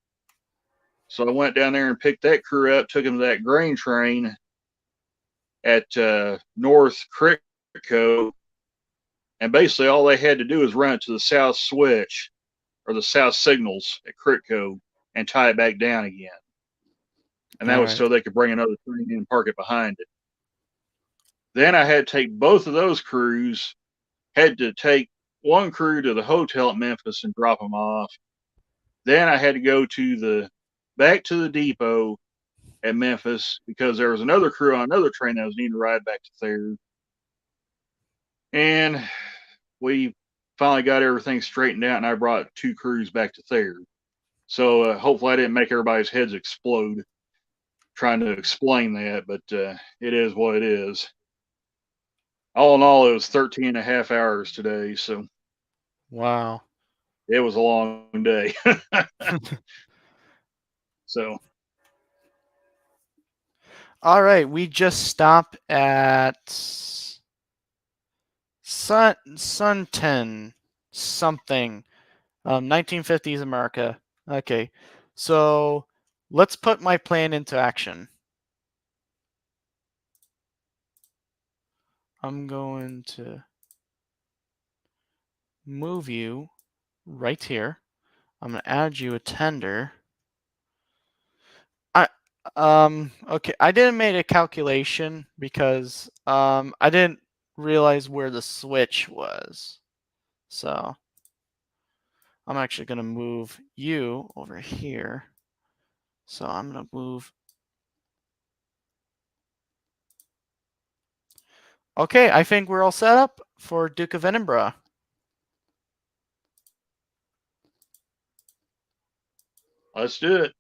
So I went down there and picked that crew up, took them to that grain train at North Critco, and basically all they had to do was run it to the south switch or the south signals at Critco and tie it back down again. And that was so they could bring another train in and park it behind it. Then I had to take both of those crews, had to take one crew to the hotel at Memphis and drop them off. Then I had to go back to the depot at Memphis because there was another crew on another train that was needing to ride back to Thayer. And we finally got everything straightened out, and I brought 2 crews back to Thayer. So hopefully I didn't make everybody's heads explode trying to explain that, but it is what it is. All in all, it was 13 and a half hours today. So, wow, it was a long day. So, all right, we just stopped at Sunton something, 1950s America. Okay, so let's put my plan into action. I'm going to move you right here. I'm going to add you a tender. Okay, I didn't make a calculation because I didn't realize where the switch was. So I'm actually going to move you over here. So I'm going to move. Okay, I think we're all set up for Duke of Edinburgh. Let's do it.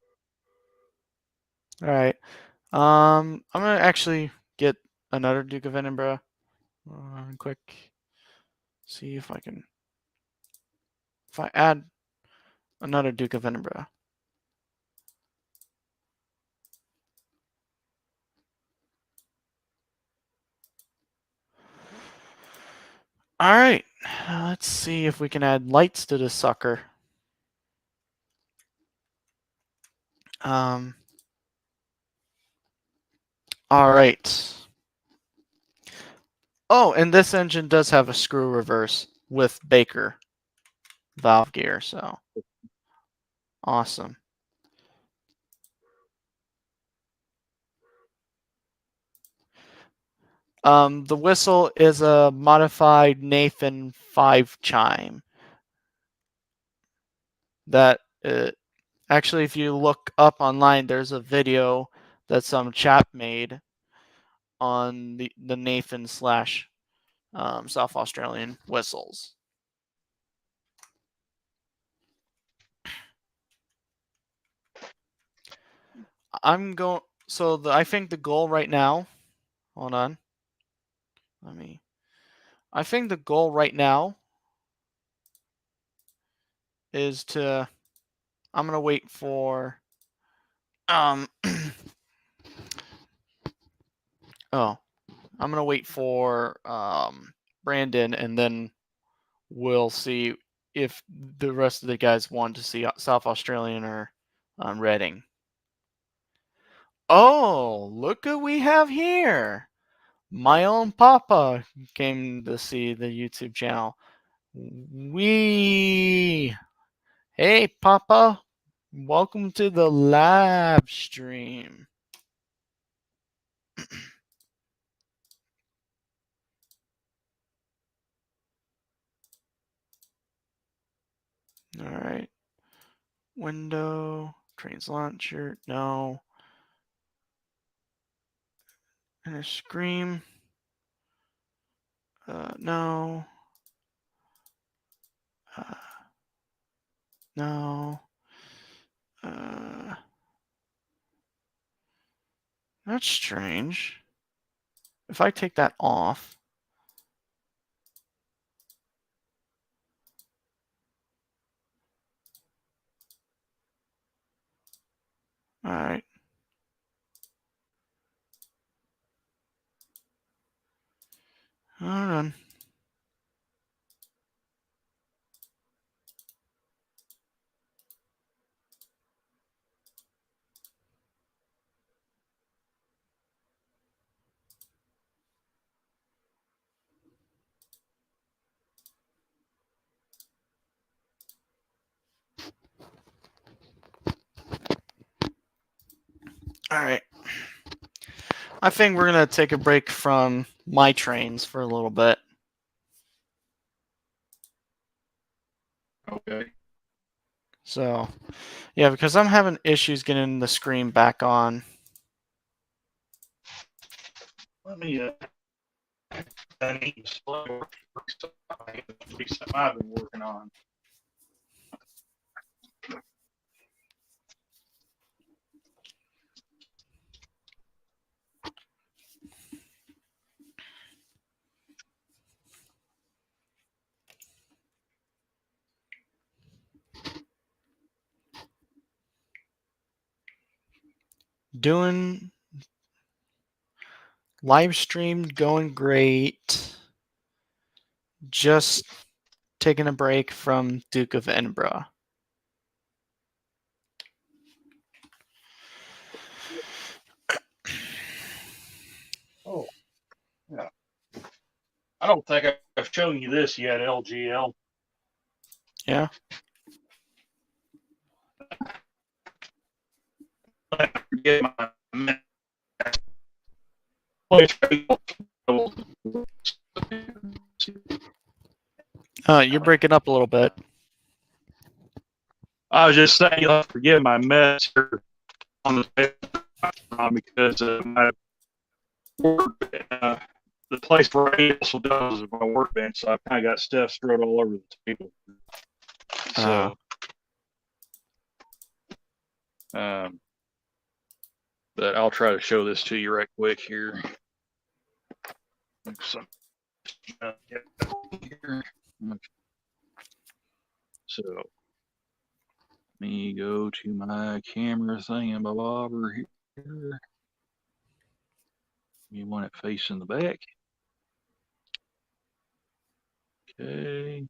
All right. I'm going to actually get another Duke of Edinburgh. Quick. See if I can. If I add another Duke of Edinburgh. All right, let's see if we can add lights to this sucker. All right. Oh, and this engine does have a screw reverse with Baker valve gear, so awesome. The whistle is a modified Nathan 5 chime. That actually, if you look up online, there's a video that some chap made on the Nathan slash South Australian whistles. I'm going. So I think the goal right now. Hold on. I think the goal right now is to. I'm gonna wait for. Oh, I'm gonna wait for Brandon, and then we'll see if the rest of the guys want to see South Australian or Reading. Oh, look who we have here! My own Papa came to see the YouTube channel. Hey, Papa. Welcome to the live stream. All right. Window, trains launcher, no. And a scream, no. No. That's strange. If I take that off. All right. Hold on. All right. I think we're going to take a break from my trains for a little bit. Okay. So, yeah, because I'm having issues getting the screen back on. Let me that ain't slow. Something I've been working on. Doing live stream, going great. Just taking a break from Duke of Edinburgh. Oh, yeah. don't think I've shown you this yet, LGL. Yeah. You're breaking up a little bit. I was just saying, you'll have to forgive my mess here on the because my work, the place where I also does is my workbench, so I've kind of got stuff spread all over the table. So, but I'll try to show this to you right quick here. So, let me go to my camera thing and over here. You want it facing the back. Okay.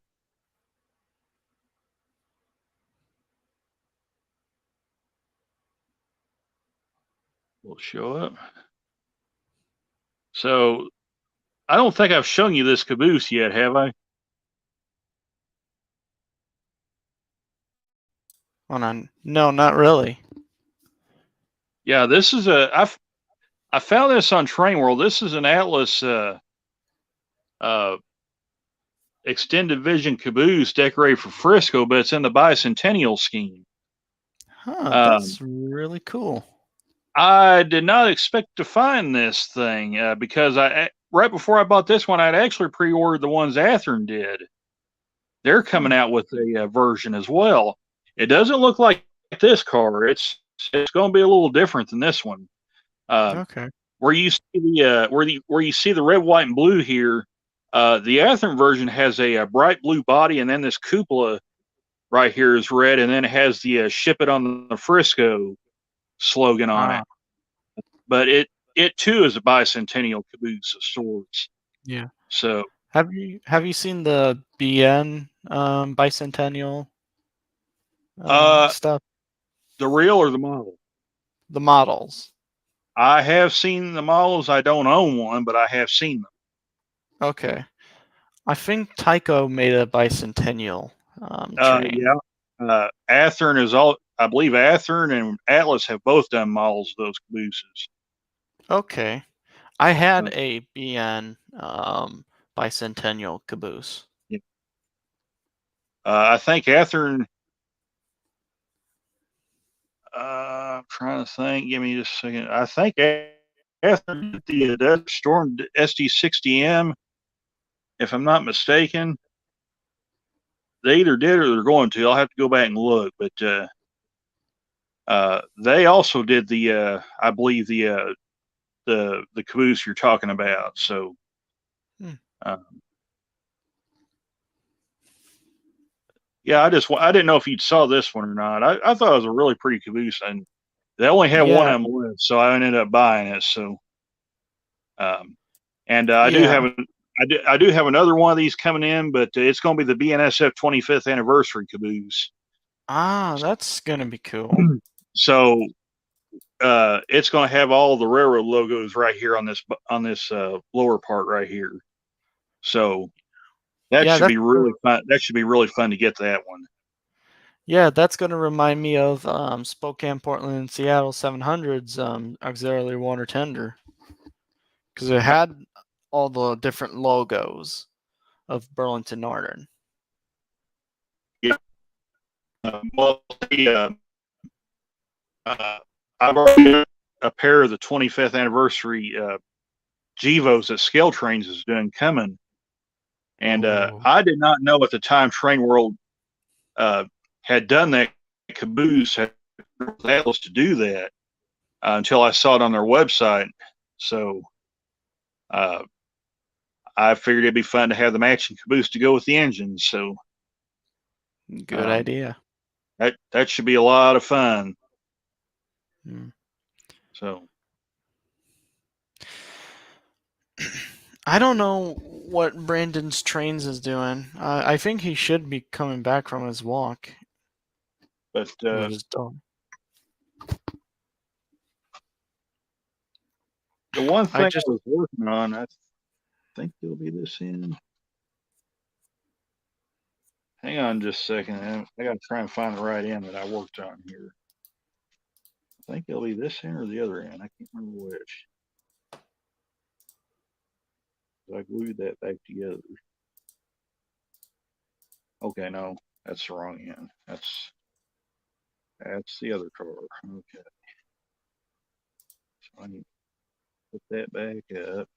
Will show up. So, I don't think I've shown you this Caboose yet, have I? Hold on. No, not really. Yeah, this is I found this on Train World. This is an Atlas extended vision Caboose decorated for Frisco, but it's in the bicentennial scheme. That's really cool. I did not expect to find this thing because right before I bought this one, I'd actually pre-ordered the ones Athearn did. They're coming out with a version as well. It doesn't look like this car. It's going to be a little different than this one. Okay. Where you see the where you see the red, white, and blue here, the Athearn version has a bright blue body, and then this cupola right here is red, and then it has the "Ship It on the Frisco" slogan on it. But it too is a bicentennial Caboose of sorts. Yeah. So have you seen the BN bicentennial stuff? The real or the model? The models. I have seen the models. I don't own one, but I have seen them. Okay. I think Tyco made a bicentennial train. Yeah. Athearn is all. I believe Athearn and Atlas have both done models of those Cabooses. Okay. I had a BN bicentennial Caboose. Yeah. I think Athearn. I'm trying to think. Give me just a second. I think Athearn did the Desert Storm SD60M, if I'm not mistaken. They either did or they're going to. I'll have to go back and look. But they also did the, I believe the Caboose you're talking about. So, yeah, I didn't know if you saw this one or not. I thought it was a really pretty Caboose, and they only had one of them left, so I ended up buying it. So, and I do have another one of these coming in, but it's going to be the Bnsf 25th anniversary Caboose. That's gonna be cool. So, it's going to have all the railroad logos right here on this lower part right here. So that should be really fun. That should be really fun to get that one. Yeah, that's going to remind me of Spokane, Portland, and Seattle 700's auxiliary water tender, because it had all the different logos of Burlington Northern. Yeah. Well, I've already got a pair of the 25th anniversary Gevos that Scale Trains is doing coming. And I did not know at the time Train World had done that Caboose, had Atlas to do that until I saw it on their website. So I figured it'd be fun to have the matching Caboose to go with the engines. So good idea. That should be a lot of fun. So I don't know what Brandon's Trains is doing. I think he should be coming back from his walk. But with his dog. The one thing I was working on, think it'll be this end. Hang on just a second. I got to try and find the right end that I worked on here. I think it'll be this end or the other end. I can't remember which. I glued that back together. Okay, no, that's the wrong end. That's the other car. Okay. So I need to put that back up.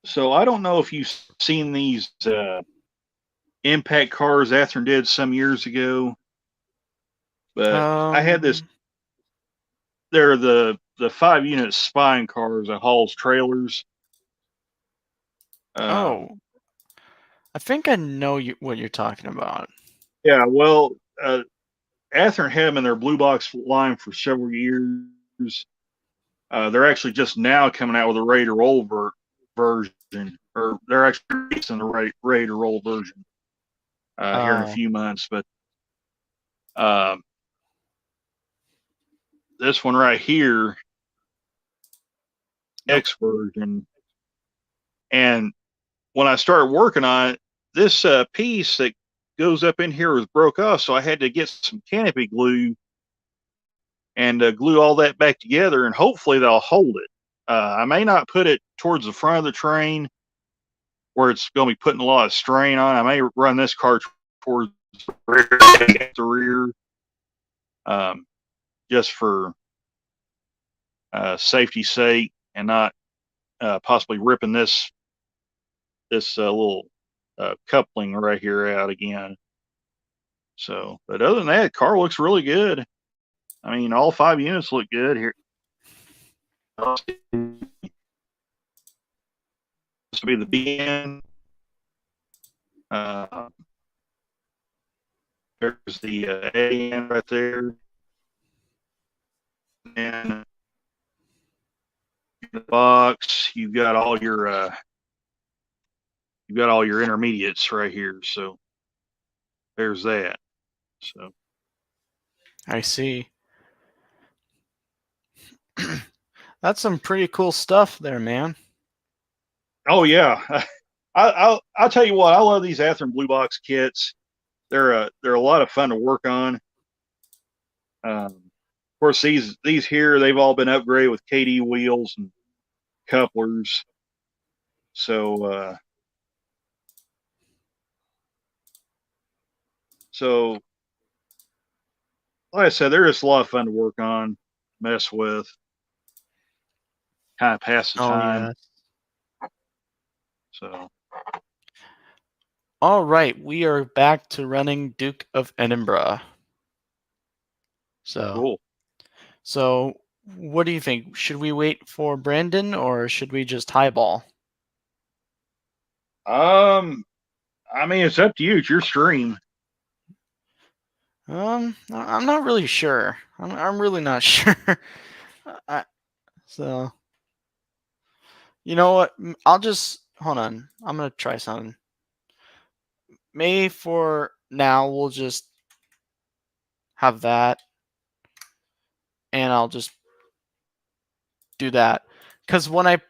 So I don't know if you've seen these impact cars Athearn did some years ago, but I had this. They're the 5-unit spine cars that hauls trailers. I think I know what you're talking about. Yeah, well, Athearn had them in their blue box line for several years. They're actually just now coming out with a ready to roll version, or they're actually releasing the ready to roll version here in a few months. But this one right here, X version, and when I started working on it, this piece that goes up in here was broke off, so I had to get some canopy glue and glue all that back together, and hopefully they'll hold it. I may not put it towards the front of the train where it's going to be putting a lot of strain on. I may run this car towards the rear, just for safety's sake, and not possibly ripping this little coupling right here out again. So, but other than that, car looks really good. I mean, all 5 units look good here. This will be the BN. There's the AN right there, and in the box you've got all your intermediates right here. So there's that. So I see. That's some pretty cool stuff there, man. Oh yeah, I'll tell you what, I love these Athearn blue box kits. They're a lot of fun to work on. Of course, these here, they've all been upgraded with KD wheels and couplers. So like I said, they're just a lot of fun to work on, mess with, kind of pass the time. Yeah. So, all right, we are back to running Duke of Edinburgh. So cool. So, what do you think? Should we wait for Brandon or should we just highball? I mean, it's up to you. It's your stream. I'm not really sure. I'm really not sure. So, you know what? I'll just hold on. I'm gonna try something. Maybe for now we'll just have that, and I'll just do that. Because when I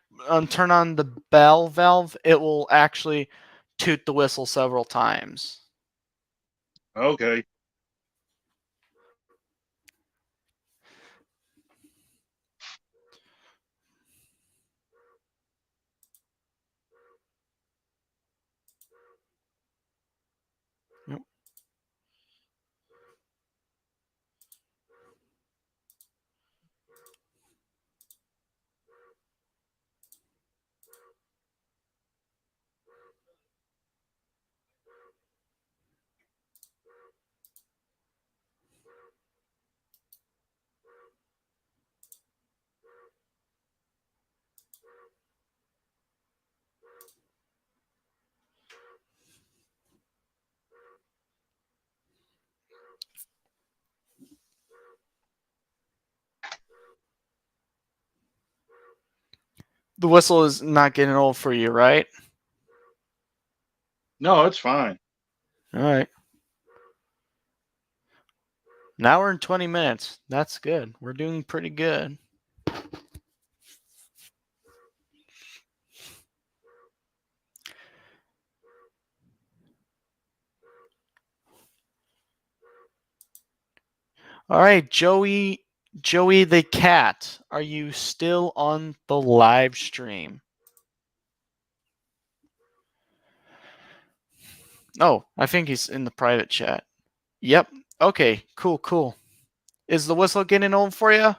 turn on the bell valve, it will actually toot the whistle several times. Okay. Yep. The whistle is not getting old for you, right? No, it's fine. All right. An hour and 20 minutes. That's good. We're doing pretty good. All right, Joey the cat, are you still on the live stream? Oh, I think he's in the private chat. Yep. Okay, cool. Is the whistle getting old for you?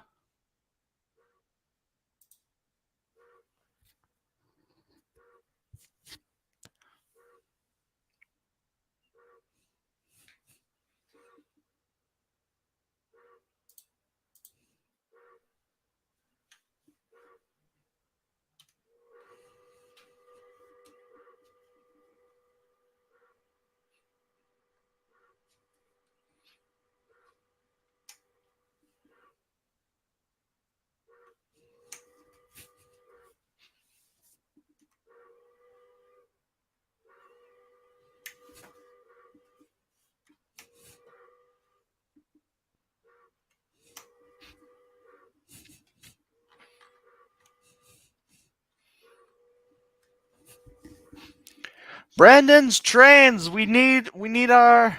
Brandon's trains. We need our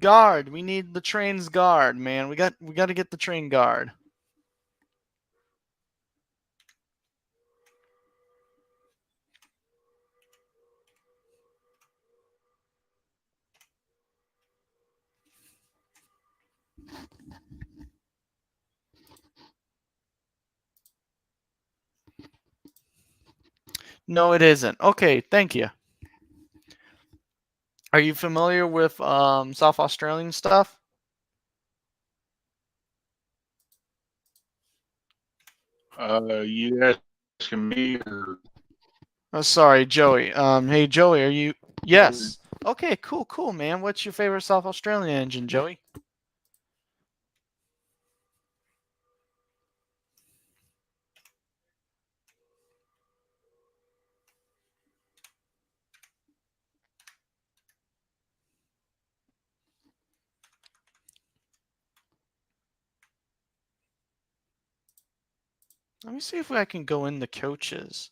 guard. We need the train's guard, man. We got to get the train guard. No, it isn't. Okay, thank you. Are you familiar with South Australian stuff? You asking me or? Oh, sorry, Joey. Hey, Joey, are you? Yes. Okay, cool, man. What's your favorite South Australian engine, Joey? Let me see if I can go in the coaches.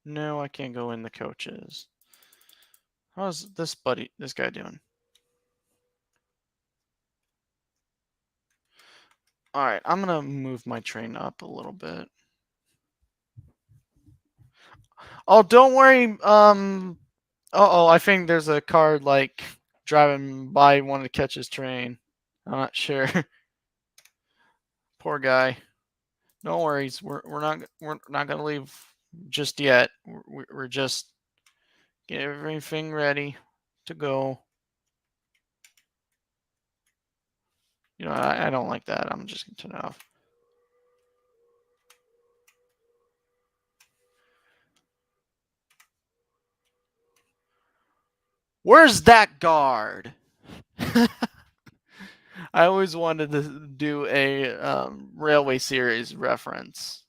No, I can't go in the coaches. How's this guy doing? All right, I'm gonna move my train up a little bit. Oh, don't worry. I think there's a car like driving by, wanted to catch his train. I'm not sure. Poor guy. No worries. We're not gonna leave just yet. We're just getting everything ready to go. You know, I don't like that. I'm just gonna turn it off. Where's that guard? I always wanted to do a railway series reference.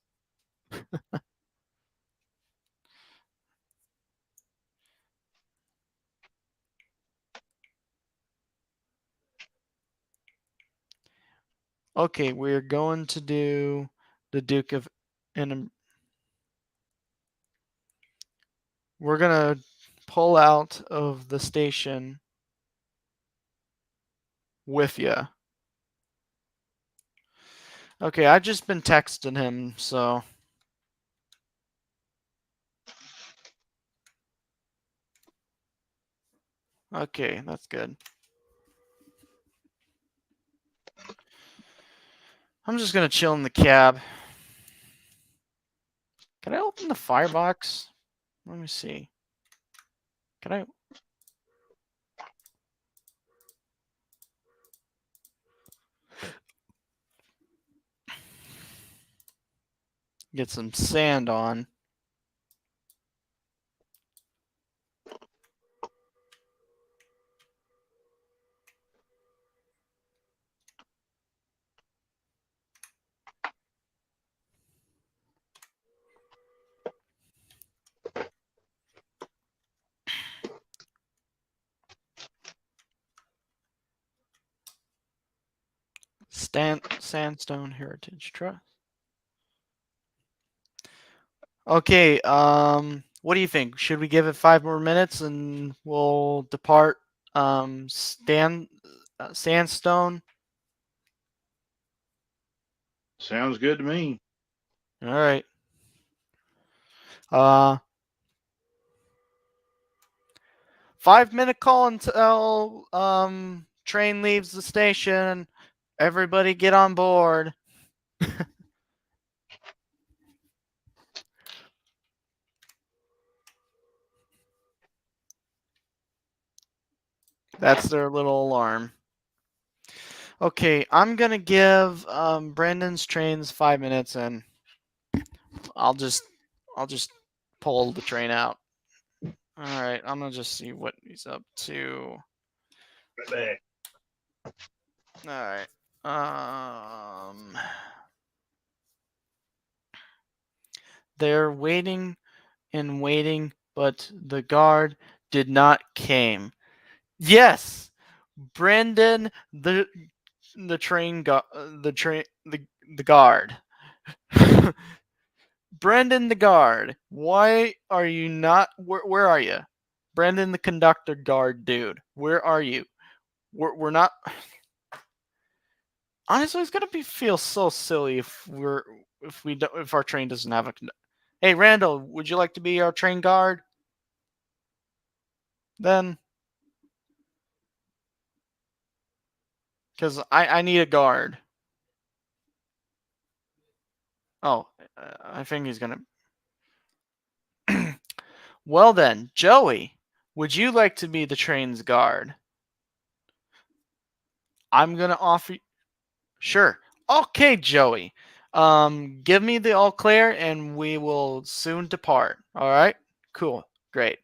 Okay, we're going to do the Duke of Edinburgh. We're gonna pull out of the station with you. Okay, I've just been texting him, so. Okay, that's good. I'm just gonna chill in the cab. Can I open the firebox? Let me see. Can I? Get some sand on. Sandstone Heritage Trust. Okay, what do you think? Should we give it 5 more minutes and we'll depart Sandstone? Sounds good to me. All right. 5-minute call until train leaves the station. Everybody get on board. That's their little alarm. Okay, I'm gonna give Brandon's trains 5 minutes, and I'll just pull the train out. All right, I'm gonna just see what he's up to. All right. They're waiting and waiting, but the guard did not came. Yes, Brandon, the guard. Brandon the guard. Why are you not? Where are you, Brandon the conductor guard dude? Where are you? We're not. Honestly, it's gonna feel so silly if our train doesn't have a. Hey, Randall, would you like to be our train guard? Then, because I need a guard. Oh, I think he's gonna. Well then, Joey, would you like to be the train's guard? I'm gonna offer. Sure. Okay, Joey. Give me the all clear, and we will soon depart. All right. Cool. Great.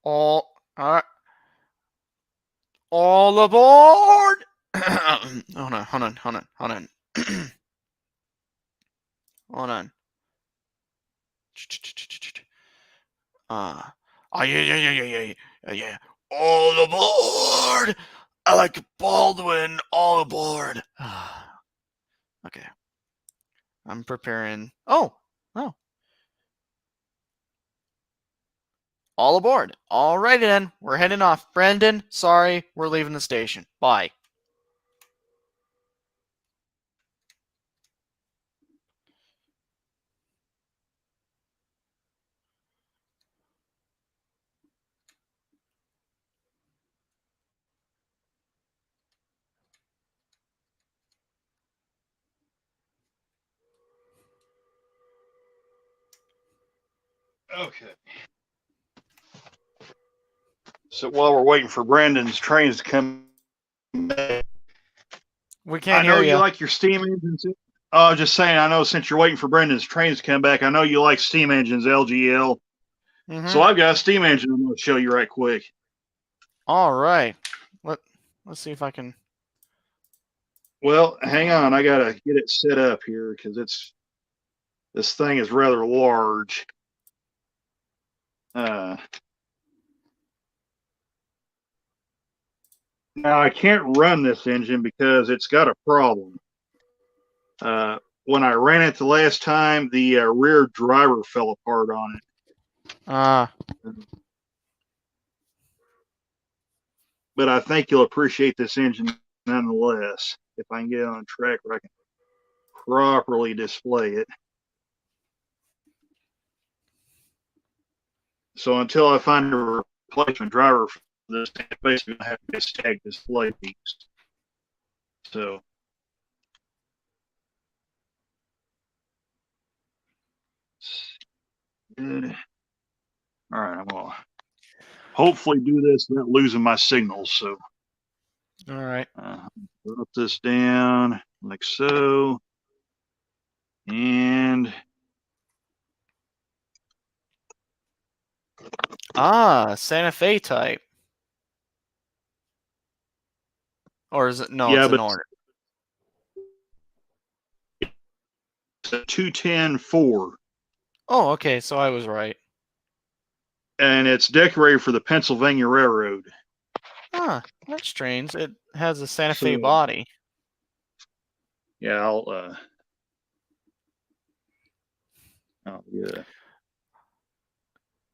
All right. All aboard! Hold on. Hold on. Yeah. All aboard! I like Baldwin. All aboard. Okay. I'm preparing. Oh. All aboard. Alrighty then. We're heading off. Brendan, sorry, we're leaving the station. Bye. Okay. So while we're waiting for Brandon's trains to come back, We can't I know hear you like your steam engines. Just saying, I know since you're waiting for Brandon's trains to come back, I know you like steam engines, LGL. Mm-hmm. So I've got a steam engine I'm going to show you right quick. All right. Let's see if I can. Well, hang on. I got to get it set up here because this thing is rather large. Now I can't run this engine because it's got a problem. When I ran it the last time, the rear driver fell apart on it. But I think you'll appreciate this engine nonetheless if I can get it on track where I can properly display it. So until I find a replacement driver for this, it's basically going to have to be a static display piece. So good. All right, I'm going to hopefully do this without losing my signals. So All right. Put this down like so. And Santa Fe type. Or is it? No, yeah, it's an order. It's a 210-4. Oh, okay. So I was right. And it's decorated for the Pennsylvania Railroad. Huh. That's strange. It has a Santa Fe So, body. yeah, I'll yeah.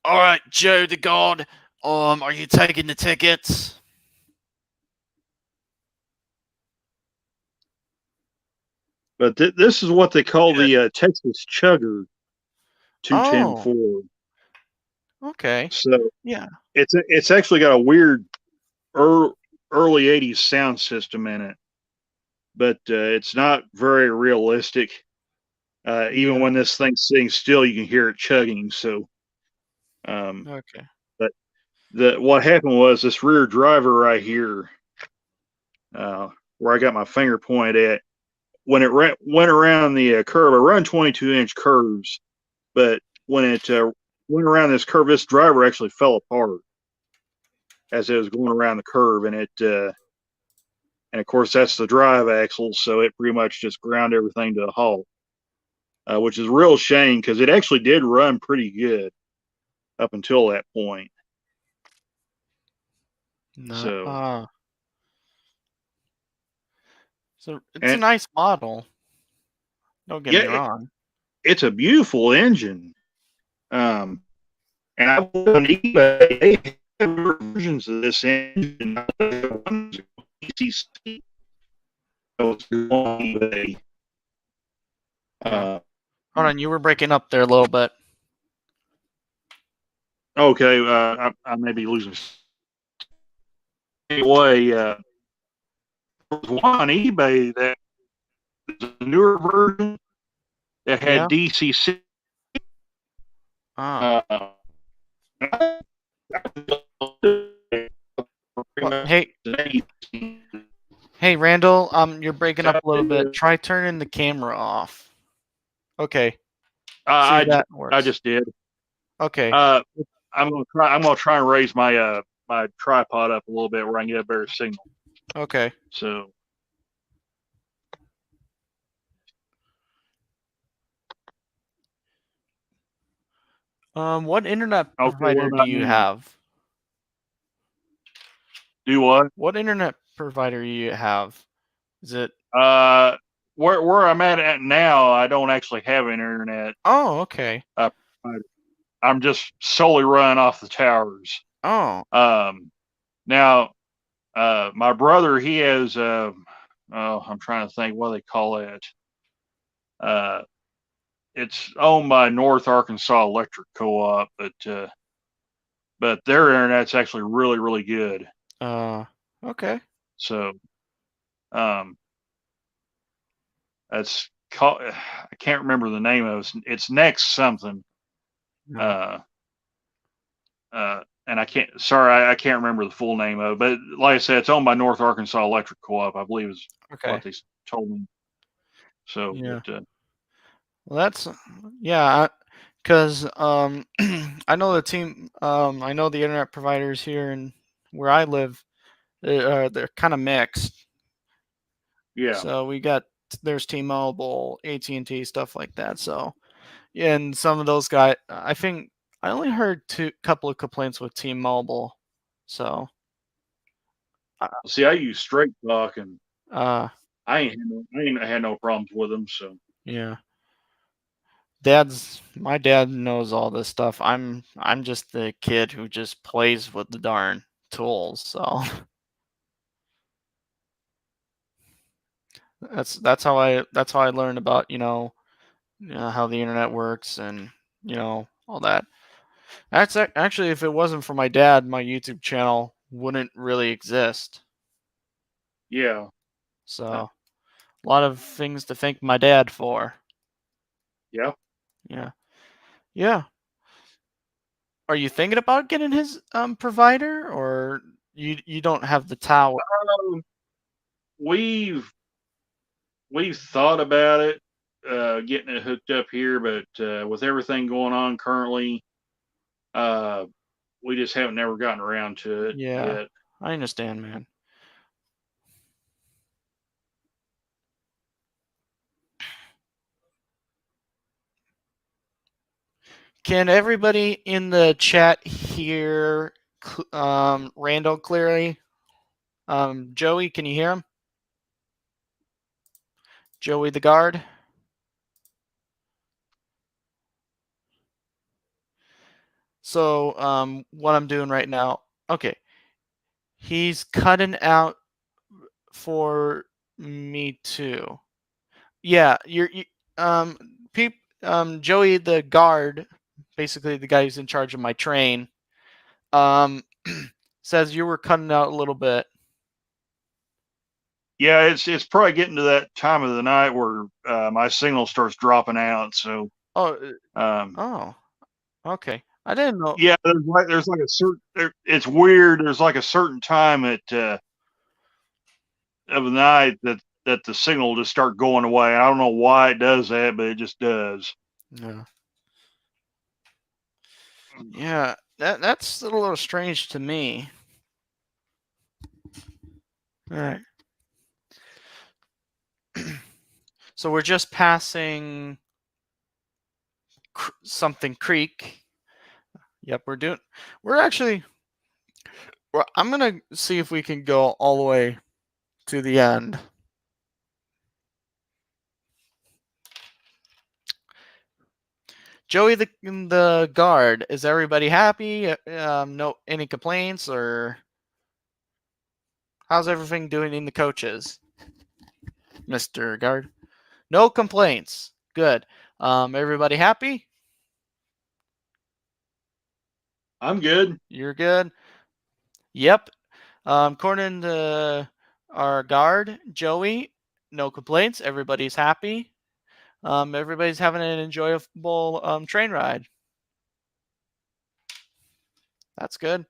All right, Joe the God. Are you taking the tickets? But this is what they call the Texas Chugger 210-4. Oh, okay. So Yeah. it's actually got a weird early 80s sound system in it, but it's not very realistic. Even Yeah. when this thing's sitting still, you can hear it chugging. So, Okay. but what happened was this rear driver right here, where I got my finger pointed at, when it went around the curve, I run 22-inch curves, but when it went around this curve, this driver actually fell apart as it was going around the curve, and of course that's the drive axle, so it pretty much just ground everything to a halt, which is a real shame because it actually did run pretty good up until that point. No. So, So it's a and nice model. Don't get yeah, me wrong. it's a beautiful engine. Um, and I was on eBay. They have versions of this engine. ECC. On eBay. Hold on, you were breaking up there a little bit. Okay, I may be losing. Anyway, there's one on eBay that is a newer version that had DCC. Well, hey, Randall. You're breaking up a little bit. Try turning the camera off. Okay. See if that works. I just did. Okay. I'm gonna try and raise my my tripod up a little bit where I can get a better signal. Okay. So. What internet provider do you have? Do what? What internet provider do you have? Is it? Where I'm at now, I don't actually have an internet. Oh, okay. I'm just solely running off the towers. Oh. Now, my brother, he has I'm trying to think what they call it. It's owned by North Arkansas Electric Co-op, but their internet's actually really, really good. Okay. So, that's called. I can't remember the name of it. It's Next something. And I can't. Sorry, I can't remember the full name of it. But like I said, it's owned by North Arkansas Electric Co-op, I believe is what they told me. So, yeah. But, well, that's because I know the team. I know the internet providers here and where I live. They're kind of mixed. Yeah. So there's T-Mobile, AT&T, stuff like that. So, yeah, and some of those guys, I think I only heard couple of complaints with T-Mobile. So, see, I use Straight Talk, and I ain't had no problems with them. So, yeah, my dad knows all this stuff. I'm just the kid who just plays with the darn tools. So that's how I learned about how the internet works and all that. That's actually, if it wasn't for my dad, my YouTube channel wouldn't really exist. yeah. So a lot of things to thank my dad for. Yeah. Yeah. Yeah. Are you thinking about getting his provider, or you don't have the tower? We've thought about it, getting it hooked up here, but with everything going on currently, we just haven't never gotten around to it yet. I understand, man. Can everybody in the chat hear Randall clearly? Joey, can you hear him? Joey the guard? So what I'm doing right now, okay. He's cutting out for me too. Yeah, Joey the guard, basically the guy who's in charge of my train, says you were cutting out a little bit. Yeah, it's probably getting to that time of the night where my signal starts dropping out. So. Oh, okay. I didn't know. Yeah, there's like a certain. It's weird. There's like a certain time of the night that the signal just start going away. I don't know why it does that, but it just does. Yeah. Yeah, that's a little strange to me. All right. So we're just passing something creek. Yep, I'm gonna see if we can go all the way to the end. Joey the guard, is everybody happy? No, any complaints, or how's everything doing in the coaches, Mr. Guard? No complaints. Good. Everybody happy? I'm good. You're good. Yep. According to our guard, Joey, no complaints. Everybody's happy. Everybody's having an enjoyable train ride. That's good.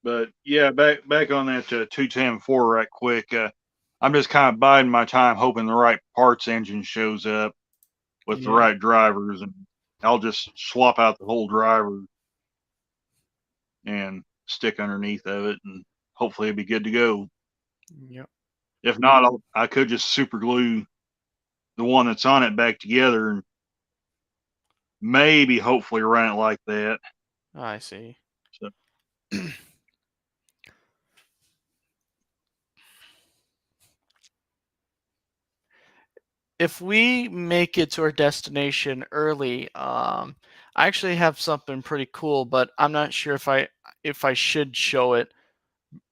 But yeah, back on that 210-4 right quick. I'm just kind of biding my time, hoping the right parts engine shows up with the right drivers, and I'll just swap out the whole driver and stick underneath of it, and hopefully it'll be good to go. Yep. If not, I could just super glue the one that's on it back together and maybe hopefully run it like that. I see. So. If we make it to our destination early, I actually have something pretty cool, but I'm not sure if I should show it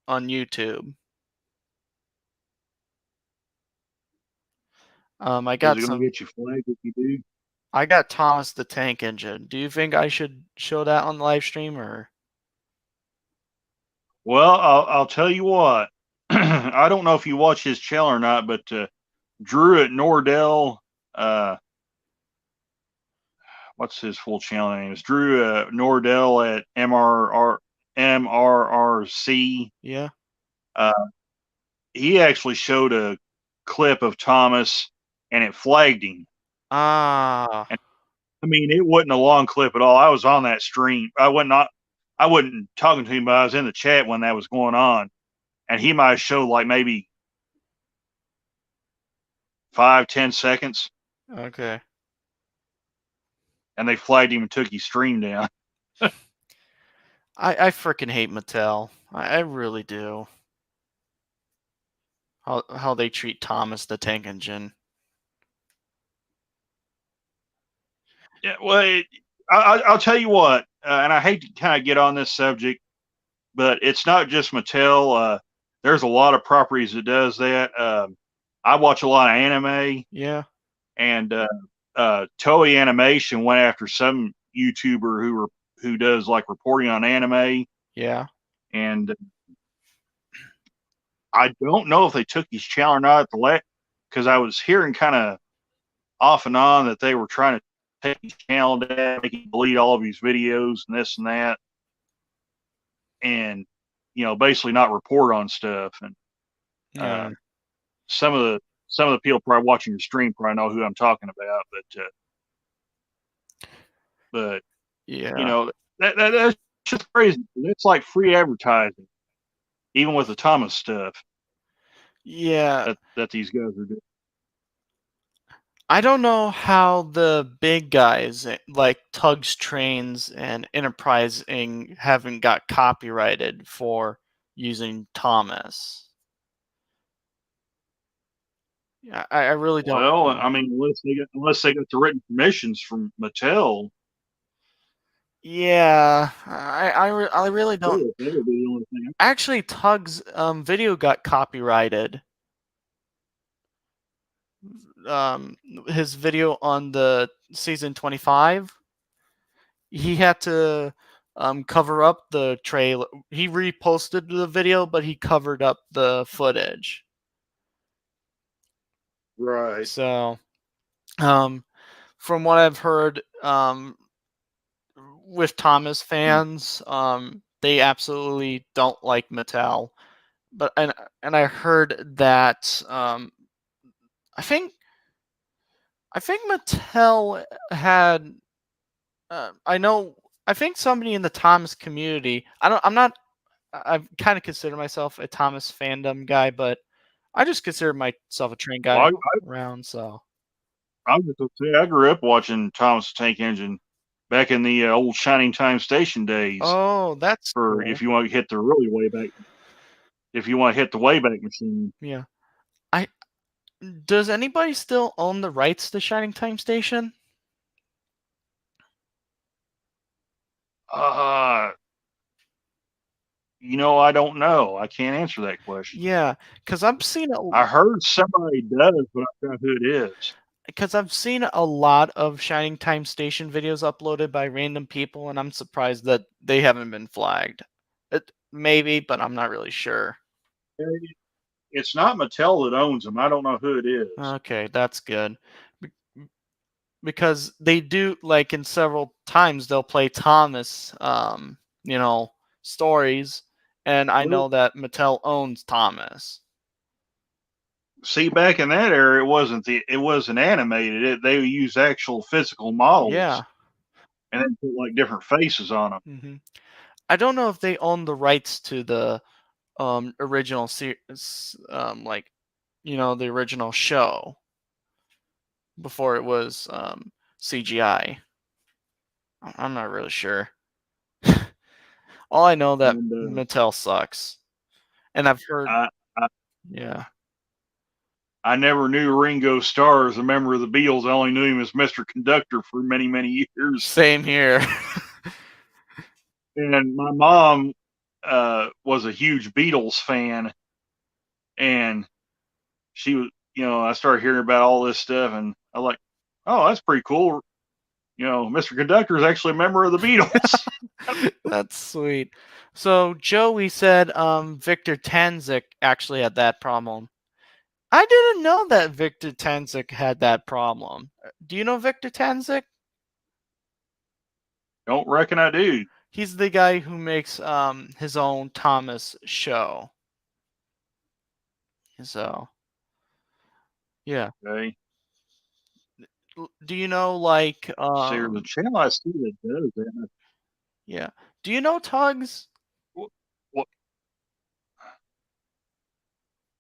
on YouTube. I got Is it gonna get you flagged if you do? I got Thomas the Tank Engine. Do you think I should show that on the live stream, or? Well, I'll tell you what. I don't know if you watch his channel or not, but Drew at Nordell, what's his full channel name? It's Drew Nordell at MRRC. Yeah. He actually showed a clip of Thomas, and it flagged him. Ah. And, I mean, it wasn't a long clip at all. I was on that stream. I wasn't talking to him, but I was in the chat when that was going on, and he might have showed like maybe 5-10 seconds. Okay. And they flagged him and took his stream down. I freaking hate Mattel. I really do. How they treat Thomas the Tank Engine. Yeah, well, I'll tell you what, and I hate to kind of get on this subject, but it's not just Mattel. There's a lot of properties that does that. I watch a lot of anime. Yeah. And Toei Animation went after some YouTuber who does like reporting on anime. Yeah. And I don't know if they took his channel or not because I was hearing kind of off and on that they were trying to take his channel down, make him delete all of his videos and this and that. and basically not report on stuff. And some of the people probably watching your stream probably know who I'm talking about, but yeah, that's just crazy. That's like free advertising, even with the Thomas stuff. Yeah. That these guys are doing. I don't know how the big guys like Tugs Trains and Enterprise Inc. haven't got copyrighted for using Thomas. Yeah, I really don't Well, know. I mean, unless they got the written permissions from Mattel. Yeah, I really don't. That would be the only thing. Actually, Tug's video got copyrighted. His video on the season 25, he had to cover up the trailer. He reposted the video, but he covered up the footage. Right. So, from what I've heard, with Thomas fans, they absolutely don't like Mattel. But and I heard that I think Mattel had I think somebody in the Thomas community. I kind of consider myself a Thomas fandom guy, but I just consider myself a train guy around. So I was just say I grew up watching Thomas the Tank Engine back in the old Shining Time Station days. Oh, that's for cool. If you want to hit the really way back. If you want to hit the Wayback Machine. Yeah. Does anybody still own the rights to Shining Time Station? I don't know. I can't answer that question. Yeah, because I've seen I heard somebody does, but I forgot who it is. Because I've seen a lot of Shining Time Station videos uploaded by random people, and I'm surprised that they haven't been flagged. Maybe, but I'm not really sure. It's not Mattel that owns them. I don't know who it is. Okay, that's good. Because they do, like, in several times, they'll play Thomas, stories, and I know that Mattel owns Thomas. See, back in that era, it wasn't animated. They used actual physical models. Yeah. And then put like different faces on them. Mm-hmm. I don't know if they own the rights to the original series, the original show before it was CGI. I'm not really sure. All I know that Mattel sucks, and I've heard. Yeah. I never knew Ringo Starr as a member of the Beatles. I only knew him as Mr. Conductor for many, many years. Same here. And my mom was a huge Beatles fan, and she was, I started hearing about all this stuff, and I was like, oh, that's pretty cool. Mr. Conductor is actually a member of the Beatles. That's sweet. So Joey said Victor Tanzik actually had that problem. I didn't know that Victor Tanzik had that problem. Do you know Victor Tanzik? Don't reckon I do. He's the guy who makes his own Thomas show. So, yeah. Okay. Do you know, like... see, the channel I see that does that. Yeah. Do you know Tugs? What?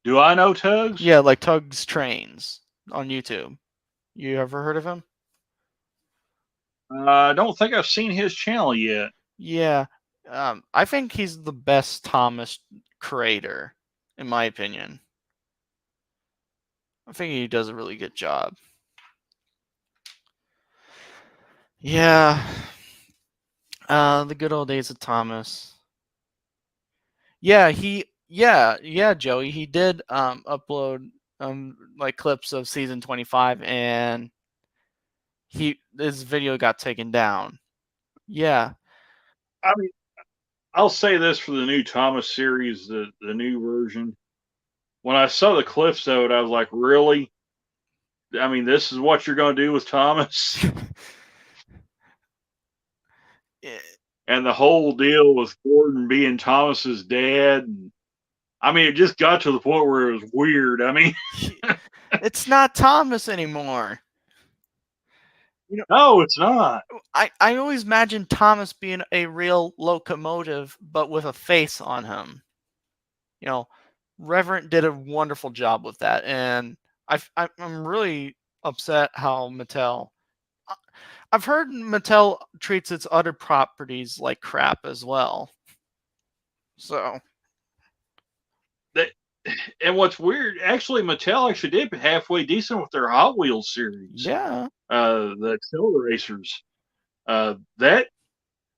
Do I know Tugs? Yeah, like Tugs Trains on YouTube. You ever heard of him? I don't think I've seen his channel yet. Yeah. I think he's the best Thomas creator, in my opinion. I think he does a really good job. Yeah. The good old days of Thomas. Yeah, Joey, he did upload like clips of season 25, and his video got taken down. Yeah. I mean, I'll say this for the new Thomas series, the new version. When I saw the clips of it, I was like, really? I mean, this is what you're going to do with Thomas? And the whole deal with Gordon being Thomas's dad. And, I mean, it just got to the point where it was weird. I mean, it's not Thomas anymore. No, it's not. I always imagined Thomas being a real locomotive, but with a face on him. Reverend did a wonderful job with that, and I'm really upset how Mattel. I've heard Mattel treats its other properties like crap as well. So. And what's weird, actually, Mattel actually did halfway decent with their Hot Wheels series. Yeah. The Acceleracers.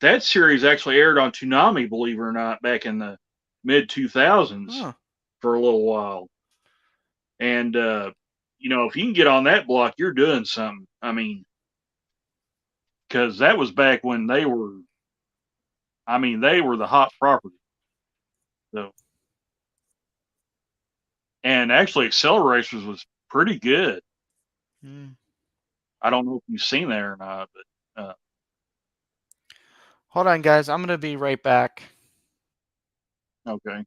That series actually aired on Toonami, believe it or not, back in the mid 2000s for a little while. And if you can get on that block, you're doing something. I mean, because that was back when they were the hot property. So, and actually, Acceleracers was pretty good. I don't know if you've seen that or not, but hold on, guys. I'm gonna be right back. Okay.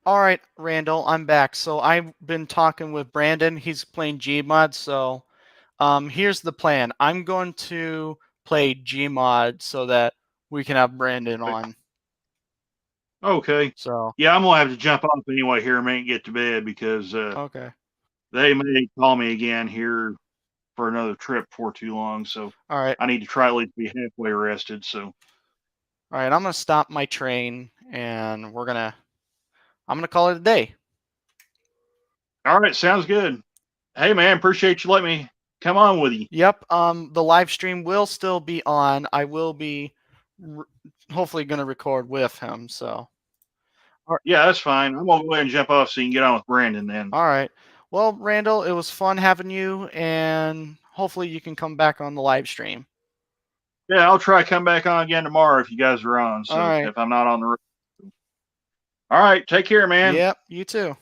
All right, Randall, I'm back. So I've been talking with Brandon. He's playing Gmod. So here's the plan. I'm going to play Gmod so that we can have Brandon on. Okay. So Yeah, I'm gonna have to jump off anyway here a minute and get to bed because okay. they may call me again here for another trip for too long. So All right. I need to try at least be halfway rested. So All right. I'm gonna stop my train and I'm gonna call it a day. all right, sounds good. Hey man, appreciate you letting me come on with you. Yep. The live stream will still be on. I will be hopefully gonna record with him. So. Yeah, that's fine. I'm gonna go ahead and jump off so you can get on with Brandon then. All right. Well, Randall, it was fun having you, and hopefully you can come back on the live stream. Yeah, I'll try to come back on again tomorrow if you guys are on. All So right. if I'm not on the road. All right, take care, man. Yep. You too.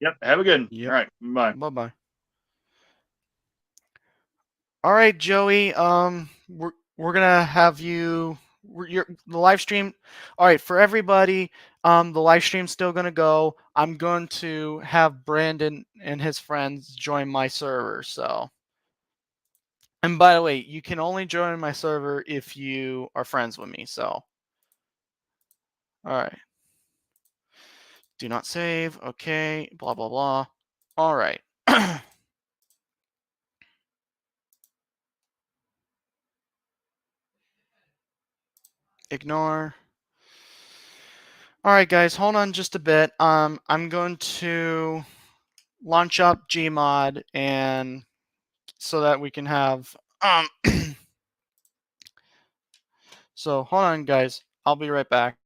Yep, have a good one. Yep. All right, bye. Bye-bye. All right, Joey. We're gonna have you. The live stream. All right, for everybody. The live stream's still gonna go. I'm going to have Brandon and his friends join my server. So. And by the way, you can only join my server if you are friends with me. So. All right. Do not save. Okay. Blah, blah, blah. All right. Ignore. All right, guys. Hold on just a bit. I'm going to launch up Gmod and so that we can have so hold on, guys. I'll be right back.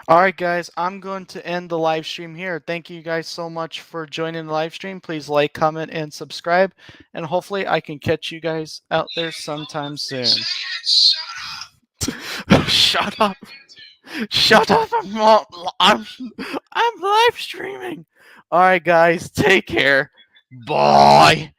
All right, guys, I'm going to end the live stream here. Thank you guys so much for joining the live stream. Please like, comment, and subscribe. And hopefully I can catch you guys out there sometime soon. Shut up. Shut up. I'm live streaming. All right, guys, take care. Bye.